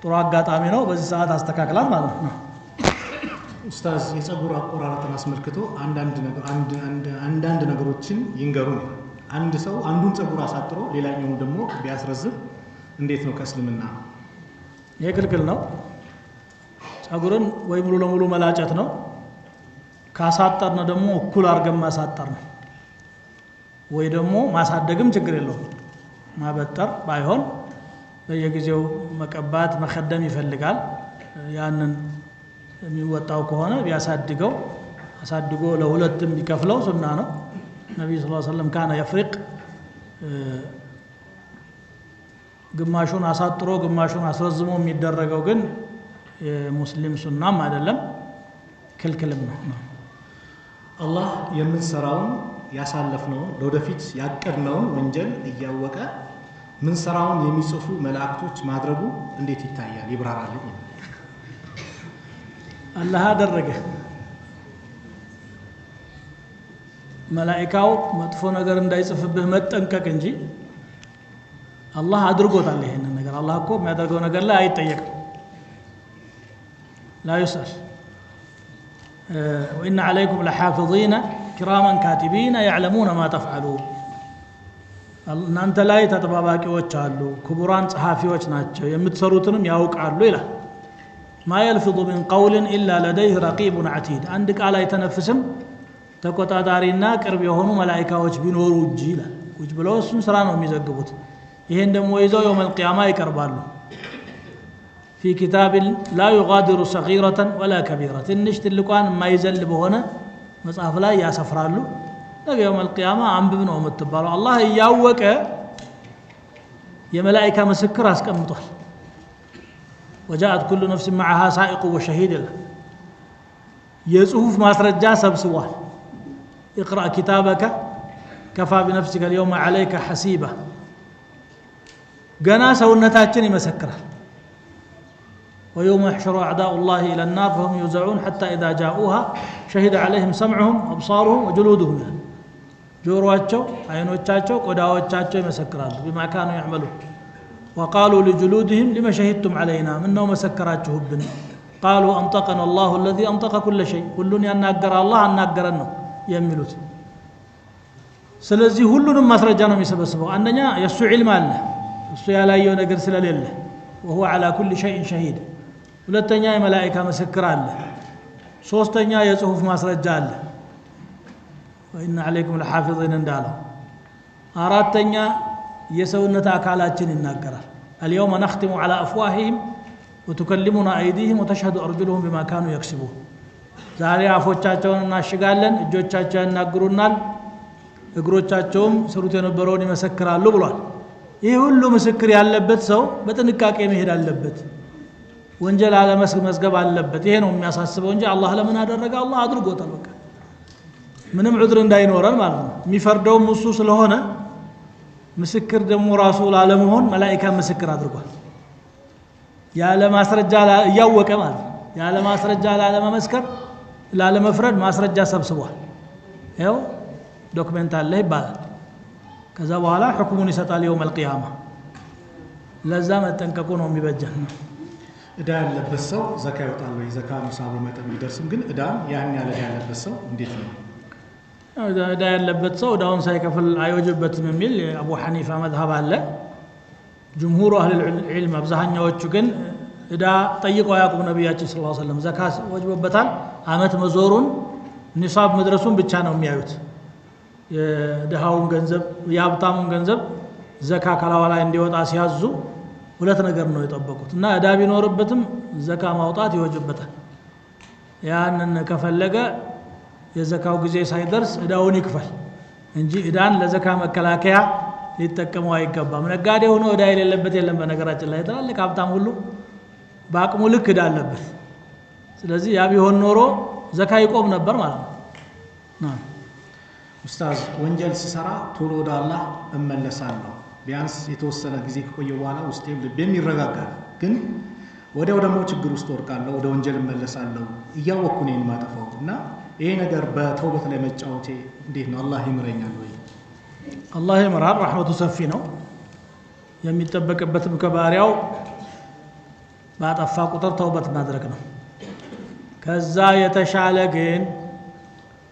ጥሩ አጋጣሚ ነው በዚህ ሰዓት አስተካክላል ማለት ነው ኡስታዝ የፀጉር አቆራረጥን አስመልክቶ አንዳንድ ነገሮችን ይንገሩን አንድ ሰው አንዱን ፀጉር አሳጥሮ ሌላኛውን ደግሞ ቢያስረዝም እንዴት ነው ከእስልምና ይሄ ክልክል ነው ፀጉርን ወይ ሙሉ ለሙሉ መላጨት ነው ካሳጠርነ ደግሞ እኩል አርገን ማሳጠር ነው ወይ ደግሞ ማሳደግም ችግር የለውም ማበጠር ባይሆን በየጊዜው መቀባት መخدም ይፈልጋል ያንን የሚወጣው ከሆነ ቢያሳድገው አሳድጎ ለሁለቱም ቢከፍለው ሱና ነው ነብዩ ሰለላሁ ዐለይሂ ወሰለም ካነ يفرق ግማሹን አሳጥሮ ግማሹን አስረዝሞ የሚደረገው ግን የሙስሊም ሱናም አይደለም ክልክልም ነው አላህ የምንሰራውን ያሳለፍነው ለወደፊት ያቀድነውን ወንጀል እያወቀ ምን ሰራውን የሚጽፉ መላእክቶች ማድረጉ እንዴት ይታያል ይብራራልኝ አላህ አደረገ መላእክታው መጥፎ ነገር እንዳይጽፍብህ መጠንቀቅ እንጂ አላህ አድርጎታል ይሄንን ነገር አላህ እኮ የሚያደርገው ነገር ላይ አይጠየቅም لا يسأل وإن عليكم لحافظين كراما كاتبين يعلمون ما تفعلون እናንተ ላይ ተጠባባቂዎች አሉ ክቡራን ጸሐፊዎች ናቸው የምትሰሩትንም ያውቃሉ ይላል ما يلفظ من قول إلا لديه رقيب عتيد አንድ ቃል አይተነፍስም ተቆጣጣሪና ቅርብ የሆኑ መላእክቶች ቢኖሩ እንጂ ይላል ቁጭ ብለው እሱን ስራ ነው የሚዘግቡት ይሄን ደግሞ ይዘው يوم القيامة ይቀርባሉ في كتاب لا يغادر صغيرة ولا كبيرة ትንሽ ትልቋን ማይዘል በሆነ መጽሐፍ ላይ ያሰፍራሉ ነገ يوم القيامة አንብብ ነው የምትባለው አላህ ያወቀ የመላእክታ ምስክር አስቀምጧል وجاءت كل نفس معها سائق وشهيد የጽሁፍ ማስረጃ ሰብስቧል اقرأ كتابك كفى بنفسك اليوم عليك حسيبا ገና ሰውነታችን ይመሰክራል ويوم يحشر أعداء الله إلى النار فهم يوزعون حتى إذا جاءوها شهد عليهم سمعهم أبصارهم وجلودهم جورواتشو عينواتشو قداواتشو يمسكران بما كانوا يعملون وقالوا لجلودهم لما شهدتم علينا منه مسكراتشو بن قالوا أنطقنا الله الذي أنطق كل شيء كلن يناقر الله أناقرنه يملوت ስለዚህ ሁሉንም ማስረጃ ነው የሚሰበስበው አንደኛ የሱ ዒልም አለ እሱ ያላየው ነገር ስለሌለ وهو على كل شيء شهيد ሁለተኛ የመላእክታ ምስክር አለ ሶስተኛ የጽሁፍ ማስረጃ አለ وإن عليكم لحافظين እንዳለው አራተኛ የሰውነት አካላችን ይናገራል اليوم نختم على أفواههم وتكلمنا أيديهم وتشهد أرجلهم بما كانوا يكسبون ዛሬ አፎቻቸውን እናሽጋለን እጆቻቸውን ያናግሩናል እግሮቻቸውም ሰሩት የነበረውን ይመሰክራሉ ብሏል ይሄ ሁሉ ምስክር ያለበት ሰው በጥንቃቄ መሄድ አለበት ወንጀል አለመስገብ አለበት ይሄ ነው የሚያሳስበው እንጂ አላህ ለምን አደረገ አላህ አድርጎታል በቃ ምንም ዑድር እንዳይኖረን ማለት ነው የሚፈርደው እሱ ስለሆነ ምስክር ደግሞ ራሱ ለመሆን መላእክታ ምስክር አድርጓል ያለ ማስረጃ ያወቀ ማለት ያለ ማስረጃ ለመመስከር ላለመፍረድ ማስረጃ ሰብስቧል ያው ዶክመንት አለ ይባላል ከዛ በኋላ ሁክሙን ይሰጣል يوم القيامة ለዛ መጠንቀቁ ነው የሚበጀን እዳ ያለበት ሰው ዘካ ይወጣል ወይ ዘካ ሙሳቡ መጠን ቢደርስም ግን እዳ ያን ያለ ያለበት ሰው እንዴት ነው እዳ ያለበት ሰው እዳውን ሳይከፍል አይወጅበትም የሚል አቡ ሐኒፋ መዝሐብ አለ ጅምሁሩ አህል العلم አብዛኛዎቹ ግን እዳ ጠይቀው ያቁም ነብያችን ሰለላሁ ዐለይሂ ወሰለም ዘካ ወጅቦበታል አመት መዞሩን ኒሳብ መድረሱን ብቻ ነው የሚያዩት የደሃውን ገንዘብ የሀብታሙን ገንዘብ ዘካ ከላው ላይ እንዲወጣ ሲያዙ ሁለት ነገር ነው የጠበቁት እና እዳ ቢኖርበትም ዘካ ማውጣት ይወጅበታል ያንን ከፈለገ የዘካው ጊዜ ሳይደርስ እዳውን ይክፈል እንጂ እዳን ለዘካ መከላከያ ሊጠቀመው አይገባም ነጋዴ ሆኖ እዳ የሌለበት የለም በነገራችን ላይ ተላልቅ ሀብታም ሁሉ በአቅሙ ልክ እዳ አለበት ስለዚህ ያ ቢሆን ኖሮ ዘካ ይቆም ነበር ማለት ነው ኡስታዝ ወንጀል ሲሰራ ቶሎ ወደ አላህ እመለሳለሁ ቢያንስ የተወሰነ ጊዜ ከቆየ በኋላ ውስጤም ልቤም ይረጋጋል ግን ወዲያው ደግሞ ችግር ውስጥ ወርቃለሁ ወደ ወንጀል እመለሳለሁ እያወኩ ነኝ ማጠፋው እና ይሄ ነገር በተውበት ላይ መጫወቴ እንዴት ነው አላህ ይምረኛል ወይ አላህ ይምራር ረህመቱ ሰፊ ነው የሚጠበቅበትም ከባሪያው ባጠፋ ቁጥር ተውበት ማድረግ ነው ከዛ የተሻለ ግን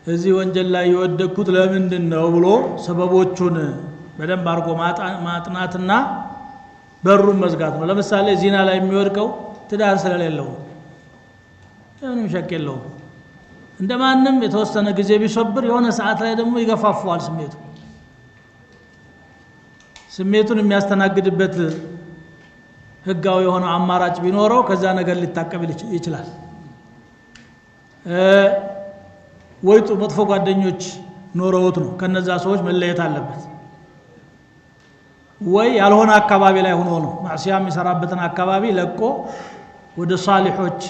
እዚህ ወንጀል ላይ የወደኩት ለምንድነው ብሎ ሰበቦቹን በደንብ አርጎ ማጥናትና በሩን መዝጋት ነው ለምሳሌ ዚና ላይ የሚወድቀው ትዳር ስለሌለው ምንም ሸክ የለውም እንደማንም የተወሰነ ጊዜ ቢሶብር የሆነ ሰዓት ላይ ደግሞ ይገፋፋዋል ስሜቱን የሚያስተናግድበት ህጋዊ የሆነ አማራጭ ቢኖረው ከዛ ነገር ሊታቀብ ይችላል ወይጡ መጥፎ ጓደኞች ኖረውት ነው ከነዛ ሰዎች መለየት አለበት ወይ ያልሆነ አካባቢ ላይ ሆኖ ነው ማዕሲያ የሚሰራበትን አካባቢ ለቆ ወደ ሷሊሖች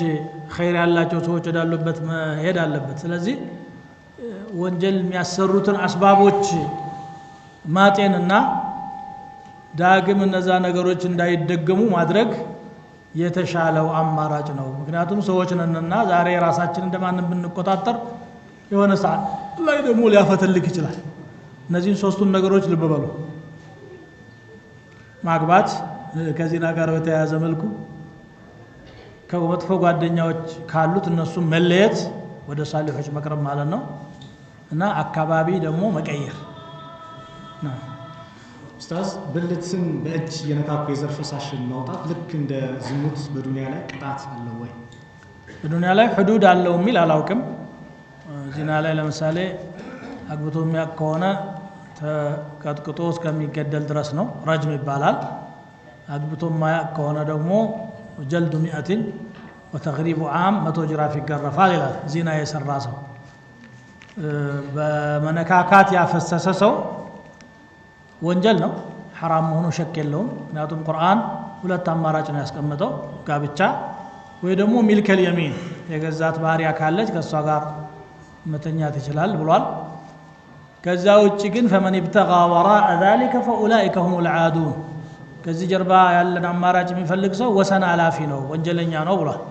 ኸይር ያላቸው ሰዎች ወዳሉበት መሄድ አለበት ስለዚህ ወንጀል የሚያሰሩትን አስባቦች ማጤንና ዳግም እነዛ ነገሮች እንዳይደገሙ ማድረግ የተሻለው አማራጭ ነው ምክንያቱም ሰዎች ነንና ዛሬ ራሳችን እንደማንም ብንቆጣጠር የሆነ ሰዓት ላይ ደግሞ ሊያፈተልክ ይችላል እነዚህን ሶስቱን ነገሮች ልብ በሉ ማግባት ከዚህና ጋር በተያያዘ መልኩ ከመጥፎ ጓደኛዎች ካሉት እነሱ መለየት ወደ ሷሊሖች መቅረብ ማለት ነው እና አካባቢ ደግሞ መቀየር ነው ኡስታዝ ብልትን በእጅ የነካኩ የዘር ፈሳሽን ማውጣት ልክ እንደ ዝሙት በዱንያ ላይ ቅጣት አለው ወይ በዱንያ ላይ ሁዱድ አለው የሚል አላውቅም ዚና ላይ ለምሳሌ አግብቶ የሚያውቅ ከሆነ ተቀጥቅጦ እስከሚገደል ድረስ ነው ረጅም ይባላል አግብቶ የማያውቅ ከሆነ ደግሞ ጀልዱ 100 وتغريب عام 100 ጅራፍ ይገረፋል ይላል ዚና የሰራ ሰው በመነካካት ያፈሰሰ ሰው ወንጀል ነው حرام መሆኑ ሸክ የለውም ምክንያቱም ቁርአን ሁለት አማራጭ ነው ያስቀመጠው ጋብቻ ወይ ደግሞ ሚልከል የሚን የገዛት ባሪያ ካለች ከሷ ጋር መተኛት ይችላል ብሏል ከዛ ውጪ ግን فمن ابتغى وراء ذلك فاولئك هم العادون ከዚህ ጀርባ ያለን አማራጭ የሚፈልግ ሰው ወሰን አላፊ ነው ወንጀለኛ ነው ብሏል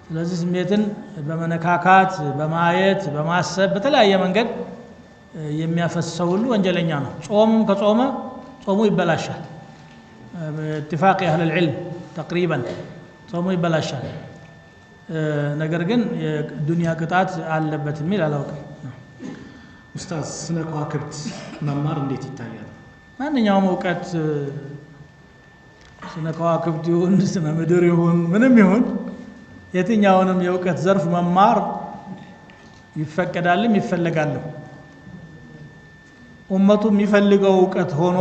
ስለዚህ ስሜትን በመነካካት በማየት በማሰብ በተለያየ መንገድ የሚያፈሰው ሁሉ ወንጀለኛ ነው ጾም ከጾመ ጾሙ ይበላሻል በاتفاق اهل العلم تقريبا ጾሙ ይበላሻል ነገር ግን የዱንያ ቅጣት አለበት የሚል አላውቅም ኡስታዝ ስነ ከዋክብት መማር እንዴት ይታያል ማንኛውም ዕውቀት ስነ ከዋክብት ይሁን ስነ ምድር ይሁን ምንም ይሁን የትኛውንም የዕውቀት ዘርፍ መማር ይፈቀዳልም ይፈልጋልም ኡመቱ የሚፈልገው ዕውቀት ሆኖ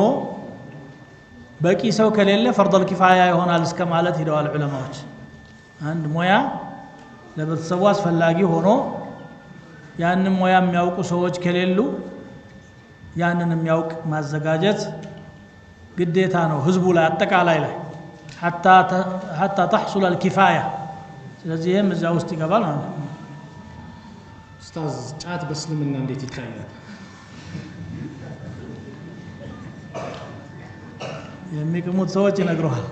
በቂ ሰው ከሌለ ፈርደል ኪፋያ ይሆናል እስከ ማለት ሄደዋል ዑለማዎች አንድ ሙያ ለቤተሰቡ አስፈላጊ ሆኖ ያንን ሙያ የሚያውቁ ሰዎች ከሌሉ ያንን የሚያውቅ ማዘጋጀት ግዴታ ነው ህዝቡ ላይ አጠቃላይ ላይ حتى تحصل الكفايه ስለዚህም እዛ ውስጥ ይገባል ማለት ነው ኡስታዝ ጫት በእስልምና እንዴት ይታያል የሚቅሙት ሰዎች ይነግሩሃል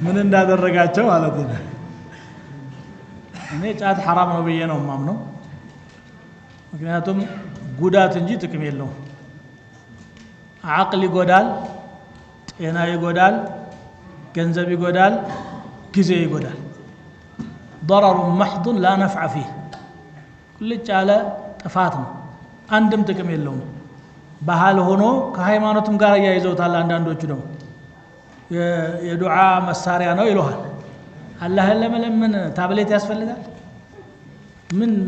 ምን እንዳደረጋቸው ማለት ነው እኔ ጫት حرام ነው ብዬ ነው ማምነው ምክንያቱም ጉዳት እንጂ ጥቅም የለውም አቅል ይጎዳል ጤና ይጎዳል ገንዘብ ይጎዳል ጊዜ ይጎዳል ضرر محض لا نفع فيه كل على ጥፋት ነው አንድም ጥቅም የለውም ባህል ሆኖ ከሃይማኖትም ጋር ያይዘውታል አንዳንዶቹ ደግሞ የዱዓ መሳሪያ ነው ይሉሃል አላህን ለመለመን ታብሌት ያስፈልጋል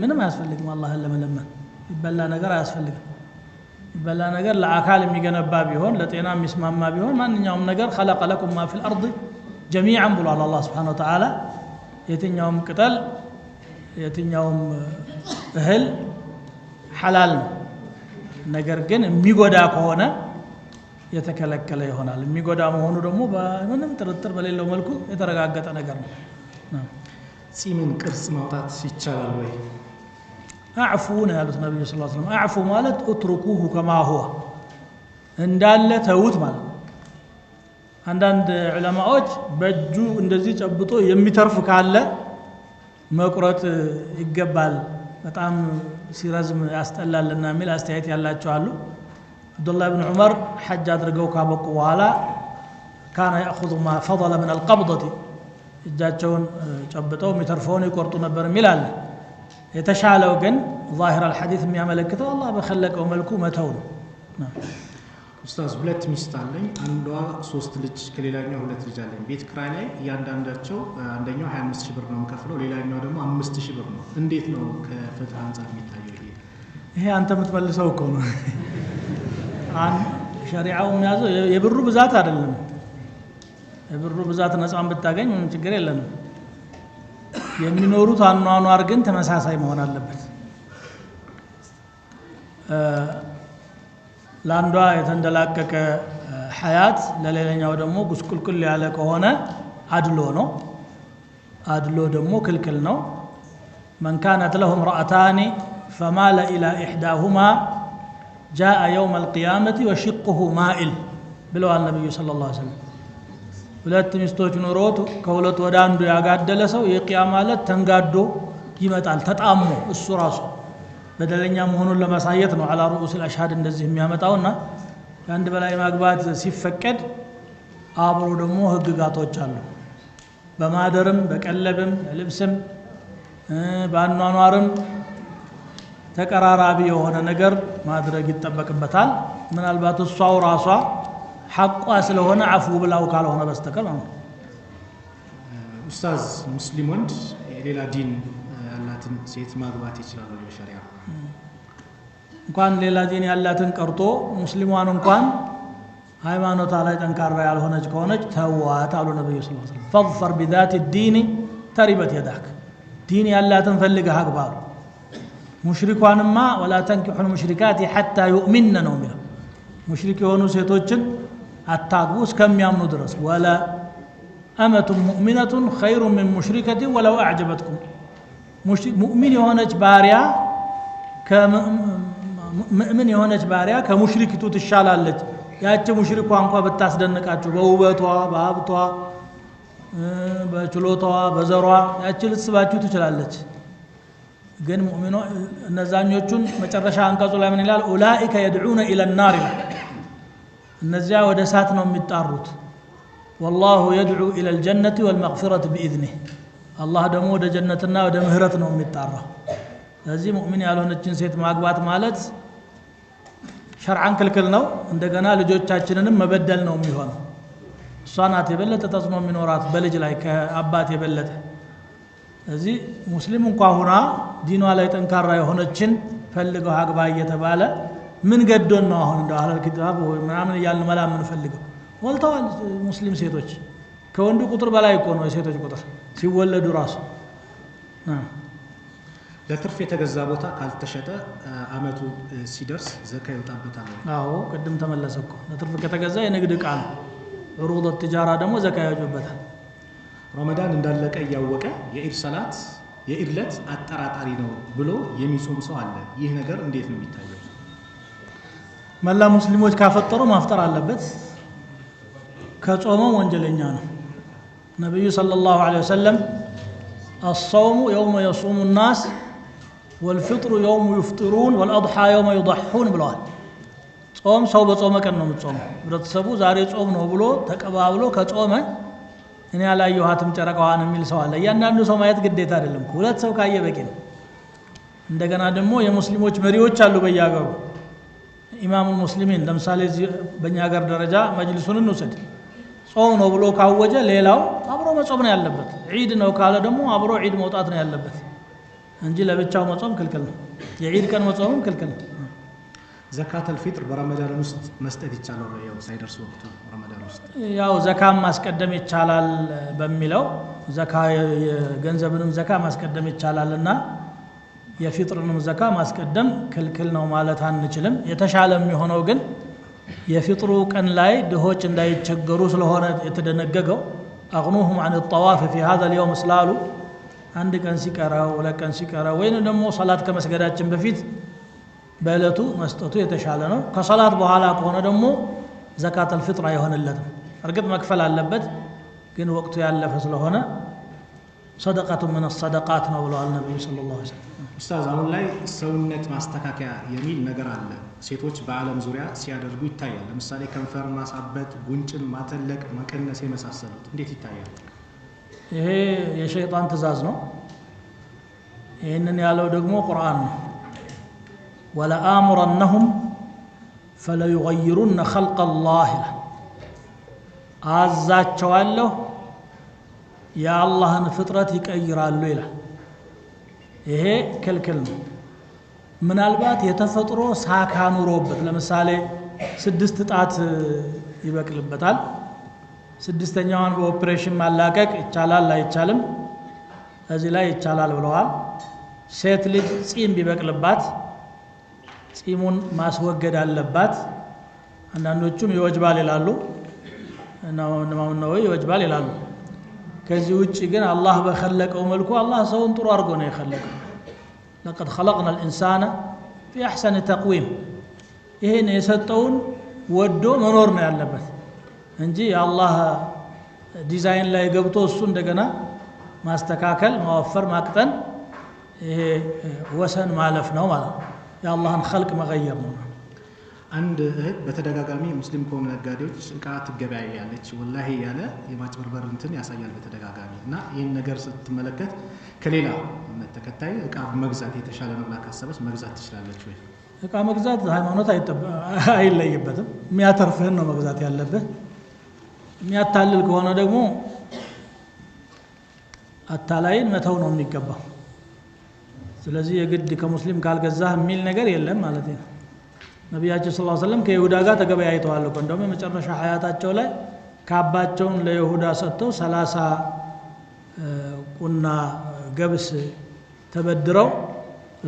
ምንም አያስፈልግም አላህን ለመለመን ይበላ ነገር አያስፈልግም ይበላ ነገር ለአካል የሚገነባ ቢሆን ለጤና የሚስማማ ቢሆን ማንኛውም ነገር خلق لكم ما في الارض جميعا ብሏል አላህ Subhanahu Wa Ta'ala የትኛውም ቅጠል የትኛውም እህል ሐላል ነው ነገር ግን የሚጎዳ ከሆነ የተከለከለ ይሆናል የሚጎዳ መሆኑ ደግሞ በምንም ጥርጥር በሌለው መልኩ የተረጋገጠ ነገር ነው ጺምን ቅርጽ ማውጣት ይቻላል ወይ አዕፉና ያሉት ነብዩ ሰለላሁ ዐለይሂ ወሰለም አዕፉ ማለት اتركوه كما هو እንዳለ ተውት ማለት አንዳንድ ዑለማዎች በእጁ እንደዚህ ጨብጦ የሚተርፍ ካለ መቁረጥ ይገባል በጣም ሲረዝም ያስጠላልና የሚል አስተያየት ያላቸው አሉ አብዱላህ ብን ዑመር ሐጅ አድርገው ካበቁ በኋላ ካነ ያእኹዙ ማ ፈضለ ምን አልቀብضة እጃቸውን ጨብጠው የሚተርፈውን ይቆርጡ ነበር የሚላል የተሻለው ግን ዛሂር አልሐዲስ የሚያመለክተው አላህ በخለቀው መልኩ መተው ነው ኡስታዝ ሁለት ሚስት አለኝ አንዷ 3 ልጅ ከሌላኛው 2 ልጅ አለኝ ቤት ክራይ ላይ እያንዳንዳቸው አንደኛው 25000 ብር ነው የምከፍለው ሌላኛው ደግሞ 5000 ብር ነው እንዴት ነው ከፍትህ አንፃር የሚታየው ይሄ አንተ የምትመልሰው እኮ ነው ሸሪዓው የሚያዘው የብሩ ብዛት አይደለም የብሩ ብዛት ነፃን ብታገኝ ምንም ችግር የለም የሚኖሩት አኗኗር ግን ተመሳሳይ መሆን አለበት ለአንዷ የተንደላቀቀ ሐያት ለሌላኛው ደግሞ ጉስቁልቁል ያለ ከሆነ አድሎ ነው አድሎ ደግሞ ክልክል ነው من كانت له امرأتان فمال إلى إحداهما جاء يوم القيامة وشقه مائل بلو النبي صلى الله عليه وسلم ሁለት ሚስቶች ኖሮት ከሁለት ወደ አንዱ ያጋደለ ሰው የቂያማ ዕለት ተንጋዶ ይመጣል ተጣሞ እሱ ራሱ በደለኛ መሆኑን ለማሳየት ነው على رؤوس الاشهاد እንደዚህ የሚያመጣውና አንድ በላይ ማግባት ሲፈቀድ አብሮ ደግሞ ህግጋቶች አሉ በማደርም በቀለብም ልብስም ባኗኗርም ተቀራራቢ የሆነ ነገር ማድረግ ይተበቅበታል ምናልባት እሷው ራሷ ሐቋ ስለሆነ አፉ ብላው ካልሆነ በስተቀር ማለት ኡስታዝ ሙስሊም ወንድ የሌላ ዲን ያላትን ሴት ማግባት ይችላል በሸሪዓ እንኳን ሌላ ዲን ያላትን ቀርቶ ሙስሊማን እንኳን ሃይማኖታ ላይ ጠንካራ ያልሆነች ከሆነች ተዋት አሉ ነብዩ ሰለላሁ ዐለይሂ ወሰለም فظفر بذات الدين تربت يداك ዲን ያላትን ፈልገህ አግባ ሙሽሪኳንማ ولا تنكحوا المشركات حتى يؤمنن ነው የሚለው ሙሽሪክ የሆኑ ሴቶችን አታግቡ እስከሚያምኑ ድረስ ولا أمة مؤمنة خير من مشركة ولو أعجبتكم مؤمن የሆነች ባሪያ ከሙእምን የሆነች ባሪያ ከሙሽሪክቱ ትሻላለች ያቺ ሙሽሪኳ እንኳን በታስደንቃችሁ በውበቷ በሀብቷ በችሎታዋ በዘሯ ያቺ ልትስባችሁ ትችላለች ግን ሙእሚኖ እነዛኞቹን መጨረሻ አንቀጹ ላይ ምን ይላል ኡላኢከ يدعون الى النار እነዚያ ወደ እሳት ነው የሚጣሩት والله يدعو الى الجنه والمغفرة باذنه الله ደግሞ ወደ ጀነትና ወደ ምህረት ነው የሚጣራው ስለዚህ ሙእሚን ያልሆነችን ሴት ማግባት ማለት ሸርዓን ክልክል ነው እንደገና ልጆቻችንንም መበደል ነው የሚሆነው ሷናት የበለጠ ተጽዕኖ የሚኖራት በልጅ ላይ ከአባት የበለጠ ስለዚህ ሙስሊም እንኳን ሆና ዲኗ ላይ ጠንካራ የሆነችን ፈልገው አግባ እየተባለ ምን ገዶን ነው አሁን እንደው አህለል ኪታብ ወይ ምናምን ይያል መላ ምን ፈልገው ወልተዋል ሙስሊም ሴቶች ከወንዱ ቁጥር በላይ እኮ ነው የሴቶች ቁጥር ሲወለዱ ራሱ ለትርፍ የተገዛ ቦታ ካልተሸጠ አመቱ ሲደርስ ዘካ ይወጣበታል አዎ ቅድም ተመለሰኩ ለትርፍ ከተገዛ የንግድ ዕቃ ነው ዑሩድ التجاره ደግሞ ዘካ ይወጣበታል ረመዳን እንዳለቀ ያወቀ የኢድ ሰላት የኢድ ለት አጠራጣሪ ነው ብሎ የሚጾም ሰው አለ ይህ ነገር እንዴት ነው የሚታየው መላ ሙስሊሞች ካፈጠሩ ማፍጠር አለበት ከጾመው ወንጀለኛ ነው ነብዩ ሰለላሁ ዐለይሂ ወሰለም الصوم يوم يصوم الناس والفطر يوم يفطرون والأضحى يوم يضحون ብለዋል ጾም ሰው በጾመ ቀን ነው የምትጾመው ህብረተሰቡ ዛሬ ጾም ነው ብሎ ተቀባብሎ ከጾመ እኔ ያላየኋትም ጨረቃዋን የሚል ሰው አለ እያንዳንዱ ሰው ማየት ግዴታ አይደለም ሁለት ሰው ካየ በቂ ነው እንደገና ደግሞ የሙስሊሞች መሪዎች አሉ በየሀገሩ ኢማሙ ሙስሊሚን ለምሳሌ በእኛ ሀገር ደረጃ መጅልሱን እንውሰድ ጾም ነው ብሎ ካወጀ ሌላው አብሮ መጾም ነው ያለበት ዒድ ነው ካለ ደግሞ አብሮ ዒድ መውጣት ነው ያለበት እንጂ ለብቻው መጾም ክልክል ነው የዒድ ቀን መጾምም ክልክል ነው ዘካት الفطر በረመዳን ውስጥ መስጠት ይቻላል ያው ሳይደርስ ወቅቱ ረመዳን ውስጥ ያው ዘካም ማስቀደም ይቻላል በሚለው ዘካ የገንዘብንም ዘካ ማስቀደም ይቻላልና የፊጥርንም ዘካ ማስቀደም ክልክል ነው ማለት አንችልም የተሻለ የሚሆነው ግን የፊጥሩ ቀን ላይ ድሆች እንዳይቸገሩ ስለሆነ የተደነገገው اغنوهم عن الطواف في هذا اليوم ስላሉ አንድ ቀን ሲቀራው ለቀን ሲቀራው ወይንም ደግሞ ሶላት ከመስገዳችን በፊት በእለቱ መስጠቱ የተሻለ ነው ከሶላት በኋላ ከሆነ ደግሞ ዘካት الفطر አይሆንለትም እርግጥ መክፈል አለበት ግን ወቅቱ ያለፈ ስለሆነ صدقة من الصدقات ነው ብለዋል ነብዩ ሰለላሁ ዐለይሂ ወሰለም ኡስታዝ አሁን ላይ ሰውነት ማስተካከያ የሚል ነገር አለ ሴቶች በአለም ዙሪያ ሲያደርጉ ይታያል ለምሳሌ ከንፈር ማሳበጥ ጉንጭን ማተለቅ መቀነስ የመሳሰሉት እንዴት ይታያል ይሄ የሸይጣን ትእዛዝ ነው ይሄንን ያለው ደግሞ ቁርአን ነው ولا امرنهم فلا يغيرن خلق الله አዛቸዋለሁ የአላህን ፍጥረት ይቀይራሉ ይላል ይሄ ክልክል ነው ምናልባት የተፈጥሮ ሳካ ኑሮበት ለምሳሌ 6 ጣት ይበቅልበታል ስድስተኛውን በኦፕሬሽን ማላቀቅ ይቻላል አይቻልም እዚህ ላይ ይቻላል ብለዋል ሴት ልጅ ጺም ቢበቅልባት ጺሙን ማስወገድ አለባት አንዳንዶቹም ይወጅባል ይላሉ ነው ይወጅባል ይላሉ ከዚህ ውጪ ግን አላህ በخلቀው መልኩ አላህ ሰውን ጥሩ አድርጎ ነው የخلቀው لقد خلقنا الانسان في احسن تقويم ይሄን የሰጠውን ወዶ መኖር ነው ያለበት እንጂ የአላህ ዲዛይን ላይ ገብቶ እሱ እንደገና ማስተካከል ማወፈር ማቅጠን ይሄ ወሰን ማለፍ ነው ማለት የአላህን خلق መغየር ነው አንድ በተደጋጋሚ ሙስሊም ከሆኑ ነጋዴዎች እቃ ትገበያያለች ወላሂ ያለ የማጭበርበር እንትን ያሳያል በተደጋጋሚ እና ይሄን ነገር ስትመለከት ከሌላ ተከታይ እቃ መግዛት የተሻለ ነው ካሰበች መግዛት ትችላለች ወይ እቃ መግዛት ሃይማኖት አይለይበትም የሚያተርፍህን ነው መግዛት ያለብህ የሚያታልል ከሆነ ደግሞ አታላይን መተው ነው የሚገባው ስለዚህ የግድ ከሙስሊም ካልገዛህ የሚል ነገር የለም ማለት ነው ነብያችን ሰለላሁ ዐለይሂ ወሰለም ከይሁዳ ጋር ተገበያይተዋል እኮ እንደውም የመጨረሻ ሐያታቸው ላይ ካባቸውን ለይሁዳ ሰጥተው 30 ቁና ገብስ ተበድረው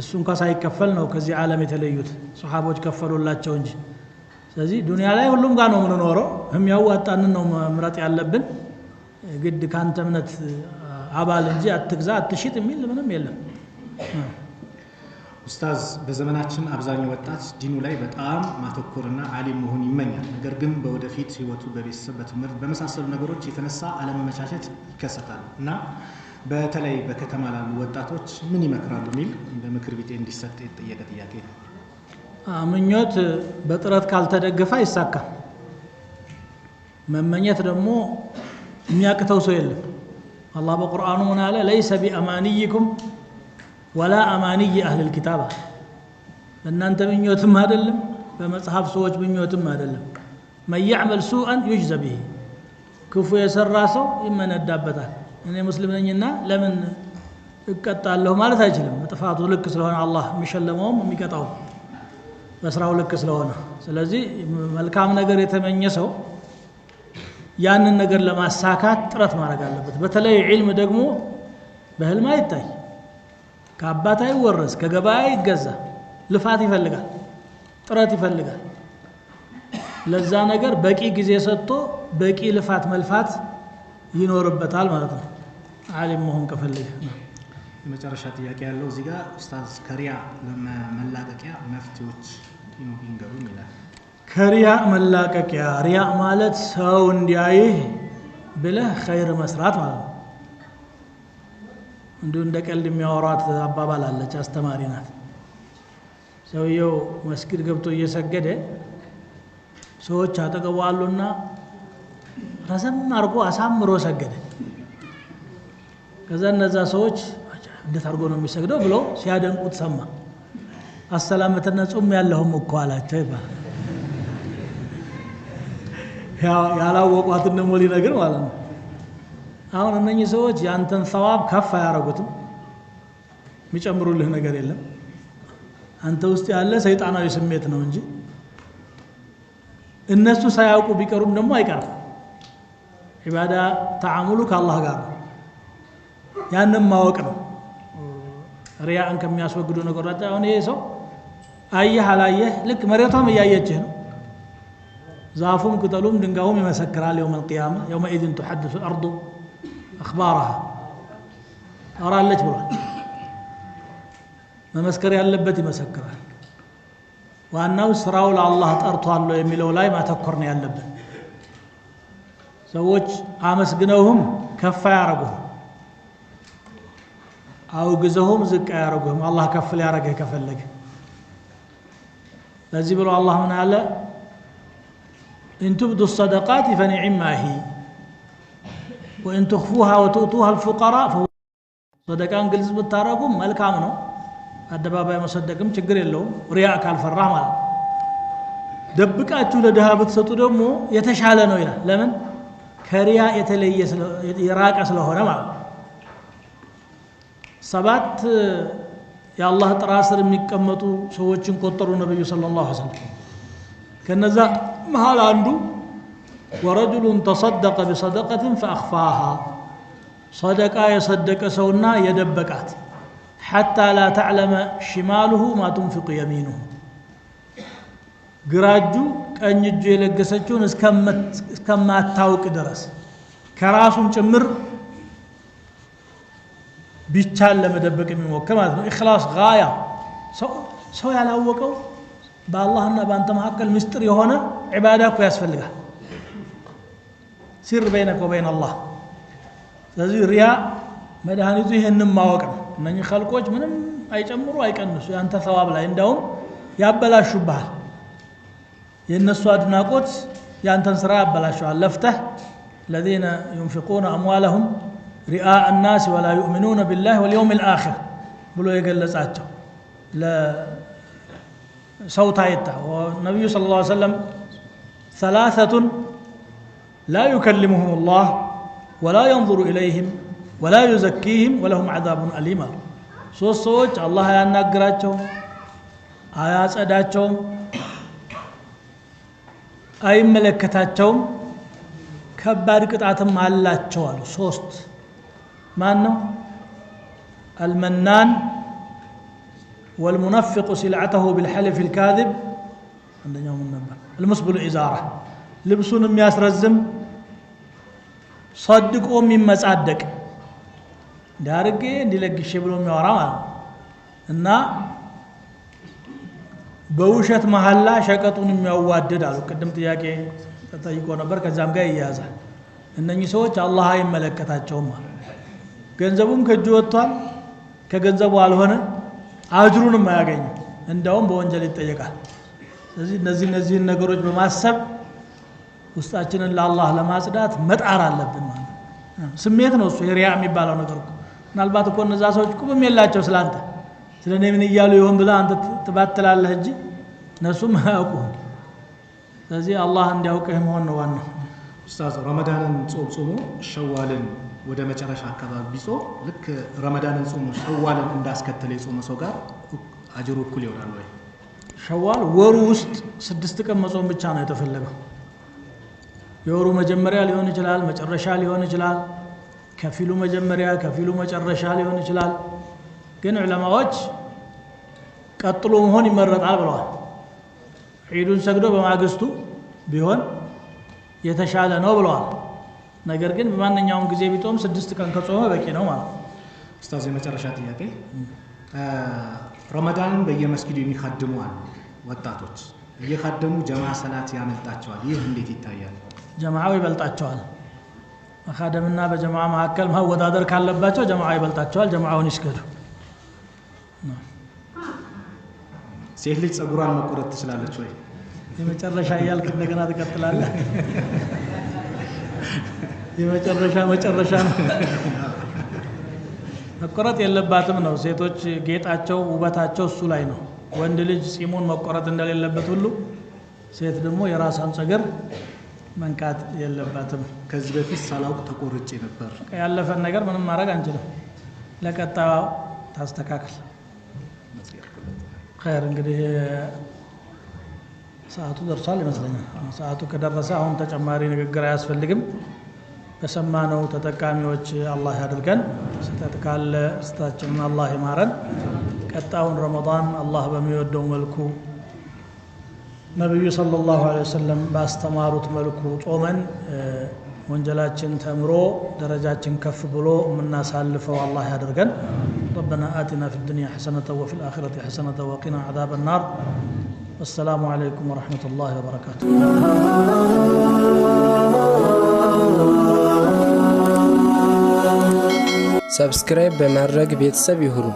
እሱን ሳይከፈል ነው ከዚህ ዓለም የተለዩት ሱሐቦች ከፈሉላቸው እንጂ ስለዚህ ዱንያ ላይ ሁሉም ጋር ነው የምንኖረው የሚያዋጣንን ነው መምረጥ ያለብን ግድ ካንተ እምነት አባል እንጂ አትግዛ አትሽጥ የሚል ምንም የለም ኡስታዝ በዘመናችን አብዛኛው ወጣት ዲኑ ላይ በጣም ማተኮርና ዓሊም መሆን ይመኛል ነገር ግን በወደፊት ህይወቱ በቤተሰብ በትምህርት በመሳሰሉ ነገሮች የተነሳ አለመመቻቸት ይከሰታል እና በተለይ በከተማ ላሉ ወጣቶች ምን ይመክራሉ ሚል በምክር ቤት እንዲሰጥ የተጠየቀ ጥያቄ ነው ምኞት በጥረት ካልተደገፈ አይሳካም መመኘት ደግሞ የሚያቅተው ሰው የለም አላህ በቁርአኑ ምን አለ ليس بأمانيكم ولا أماني أهل الكتاب እናንተ ምኞትም አይደለም በመጽሐፍ ሰዎች ምኞትም አይደለም من يعمل سوءا يجزى به ክፉ የሰራ ሰው ይመነዳበታል እኔ ሙስሊም ነኝና ለምን እቀጣለሁ ማለት አይችልም ጥፋቱ ልክ ስለሆነ አላህ የሚሸለመውም የሚቀጣው በስራው ልክ ስለሆነ ስለዚህ መልካም ነገር የተመኘ ሰው ያንን ነገር ለማሳካት ጥረት ማድረግ አለበት በተለይ ዒልም ደግሞ በህልም አይታይ ከአባት አይወረስ ከገበያ ይገዛ ልፋት ይፈልጋል ጥረት ይፈልጋል ለዛ ነገር በቂ ጊዜ ሰጥቶ በቂ ልፋት መልፋት ይኖርበታል ማለት ነው ዓሊም መሆን ከፈለገ የመጨረሻ ጥያቄ ያለው እዚህ ጋር ኡስታዝ ከሪያ መላቀቂያ መፍትሄዎች ይንገሩን ይላል ከሪያ መላቀቂያ ሪያ ማለት ሰው እንዲያይህ ብለህ ኸይር መስራት ማለት ነው እንደ ቀልድ የሚያወራት አባባል አለች አስተማሪ ናት ሰውየው መስጊድ ገብቶ እየሰገደ ሰዎች አጠገቡ አሉና ረዘም አርጎ አሳምሮ ሰገደ ከዛ እነዛ ሰዎች እንዴት አርጎ ነው የሚሰግደው ብሎ ሲያደንቁት ሰማ አሰላመተና ጾም ያለሁም እኮ አላቸው ይባላል ያላወቋትን ደግሞ ሊነግር ማለት ነው አሁን እነኚህ ሰዎች ያንተን ሰዋብ ከፍ አያረጉትም የሚጨምሩልህ ነገር የለም አንተ ውስጥ ያለ ሰይጣናዊ ስሜት ነው እንጂ እነሱ ሳያውቁ ቢቀሩም ደግሞ አይቀርም ኢባዳ ተዓሙሉ ከአላህ ጋር ያንን ማወቅ ነው ሪያን ከሚያስወግዱ ነገሮች አሁን ይሄ ሰው አየህ አላየህ ልክ መሬቷም እያየችህ ነው ዛፉም ቅጠሉም ድንጋዩም ይመሰክራል يوم القيامه يومئذ تحدث الارض اخبارها አራለች ብሏል መመስከር ያለበት ይመሰክራል ዋናው ስራው ለአላህ ጠርቷል የሚለው ላይ ማተኮር ነው ያለበት ሰዎች አመስግነውም ከፍ ያረጉ አውግዘውም ዝቅ ያረጉም አላህ ከፍ ሊያረገ ከፈለገ ለዚህ ብሎ አላህ ምን አለ إن تبدوا الصدقات فنعما هي وإن تخفوها وتؤتوها الفقراء صدقان ግልጽ ብታረጉም መልካም ነው አደባባይ መሰደቅም ችግር የለውም ሪያ ካልፈራህ ማለት ደብቃችሁ ለድሃ ብትሰጡ ደግሞ የተሻለ ነው ይላል ለምን ከሪያ የተለየ የራቀ ስለሆነ ማለት ሰባት የአላህ ጥራ ስር የሚቀመጡ ሰዎችን ቆጠሩ ነብዩ ሰለላሁ ዐለይሂ ወሰለም ከነዛ መሃል አንዱ ورجل تصدق بصدقة فأخفاها صدقة يصدق سونا يدبكات حتى لا تعلم شماله ما تنفق يمينه قراجو كأن يجي لقسجون اسكما تاوك درس كراسون جمر بيتشال لما دبك من وكما إخلاص غاية سو يعلوكو بالله أنه بأنت محقل مستري هنا عبادك ويسفلها سر بينك وبين الله ስለዚህ ሪያ መድኃኒቱ ይሄንን ማወቅ ነው እነኚህ ኸልቆች ምንም አይጨምሩ አይቀንሱ ያንተ ثواب ላይ እንደውም ያበላሹብሃል የነሱ አድናቆት ያንተን ስራ ያበላሻል ለፍተህ الذين ينفقون اموالهم رئاء الناس ولا يؤمنون بالله واليوم الاخر ብሎ የገለጻቸው ለሰውታይታ ወነብዩ ሰለላሁ ዐለይሂ ወሰለም ثلاثه لا يكلمهم الله ولا ينظر إليهم ولا يزكيهم ولهم عذاب أليم ሶስት ሰዎች አላህ ያናግራቸው አያጸዳቸው አይመለከታቸው ከባድ ቅጣትም አላቸው አሉ ሶስት ማን ነው المنان والمنفق سلعته بالحلف الكاذب عندنا من نبر المسبل إزارة ልብሱን የሚያስረዝም صدقو من مصادق ዳርጌ እንዲለግሽ ብሎ የሚያወራ ማለት እና በውሸት መሐላ ሸቀጡን የሚያዋድድ አሉ ቅድም ጥያቄ ተጠይቆ ነበር ከዛም ጋር ይያዛል እነኚህ ሰዎች አላህ አይመለከታቸውም ማለት ገንዘቡም ከእጁ ወጥቷል ከገንዘቡ አልሆነ አጅሩንም አያገኝ እንደውም በወንጀል ይጠየቃል ስለዚህ እነዚህ ነገሮች በማሰብ ውስጣችንን ለአላህ ለማጽዳት መጣር አለብን ማለት ስሜት ነው እሱ የሪያ የሚባለው ነገር ምናልባት እኮ እነዛ ሰዎች ቁብም የላቸው ስላንተ ስለኔ ምን ይያሉ ይሆን ብላ አንተ ትባትላለህ እንጂ እነሱም አያውቁም ስለዚህ አላህ እንዲያውቅህ መሆን ነው ዋናው ኡስታዝ ረመዳንን ጾሙ ሸዋልን ወደ መጨረሻ አካባቢ ቢጾም ልክ ረመዳንን ጾሙ ሸዋልን እንዳስከተለ የጾመ ሰው ጋር አጅሩ እኩል ይሆናል ወይ ሸዋል ወሩ ውስጥ 6 ቀን መጾም ብቻ ነው የተፈለገው የወሩ መጀመሪያ ሊሆን ይችላል መጨረሻ ሊሆን ይችላል ከፊሉ መጀመሪያ ከፊሉ መጨረሻ ሊሆን ይችላል ግን ዑለማዎች ቀጥሎ መሆን ይመረጣል ብለዋል ዒዱን ሰግዶ በማግስቱ ቢሆን የተሻለ ነው ብለዋል ነገር ግን በማንኛውም ጊዜ ቢጾም 6 ቀን ከጾመ በቂ ነው ማለት ኡስታዝ የመጨረሻ ጥያቄ ረመዳንን በየመስጊዱ የሚखाድሙ አሉ ወጣቶች እየखाደሙ ጀማ ሰላት ያመጣቸዋል ይህ እንዴት ይታያል ጀማዓው ይበልጣቸዋል መኻደምና በጀማዓ መካከል ማወዳደር ካለባቸው ጀማዓ ይበልጣቸዋል ጀማዓውን ይስገዱ ሴት ልጅ ጸጉሯን መቆረጥ ትችላለች ወይ የመጨረሻ ያልክ እንደገና ተቀጥላለህ የመጨረሻ መቆረጥ የለባትም ነው ሴቶች ጌጣቸው ውበታቸው እሱ ላይ ነው ወንድ ልጅ ጺሙን መቆረጥ እንደሌለበት ሁሉ ሴት ደግሞ የራሷን ጸጉር መንካት የለባትም ከዚህ በፊት ሳላውቅ ተቆርጬ ነበር ያለፈን ነገር ምንም ማድረግ አንችልም ለቀጣው ታስተካክል خير እንግዲህ ሰዓቱ ደርሷል ይመስለኛል ሰዓቱ ከደረሰ አሁን ተጨማሪ ንግግር አያስፈልግም በሰማነው ተጠቃሚዎች አላህ ያድርገን ስተት ካለ ስታችንን አላህ ይማረን ቀጣውን ረመዳን አላህ በሚወደው መልኩ ነብዩ ሰለላሁ ዐለይሂ ወሰለም ባስተማሩት መልኩ ጾመን ወንጀላችን ተምሮ ደረጃችን ከፍ ብሎ ምናሳልፈው አላህ ያድርገን ربنا آتنا في الدنيا حسنة وفي الآخرة حسنة وقنا عذاب النار والسلام عليكم ورحمة الله وبركاته ሰብስክራይብ በማድረግ ቤተሰብ ይሁኑ።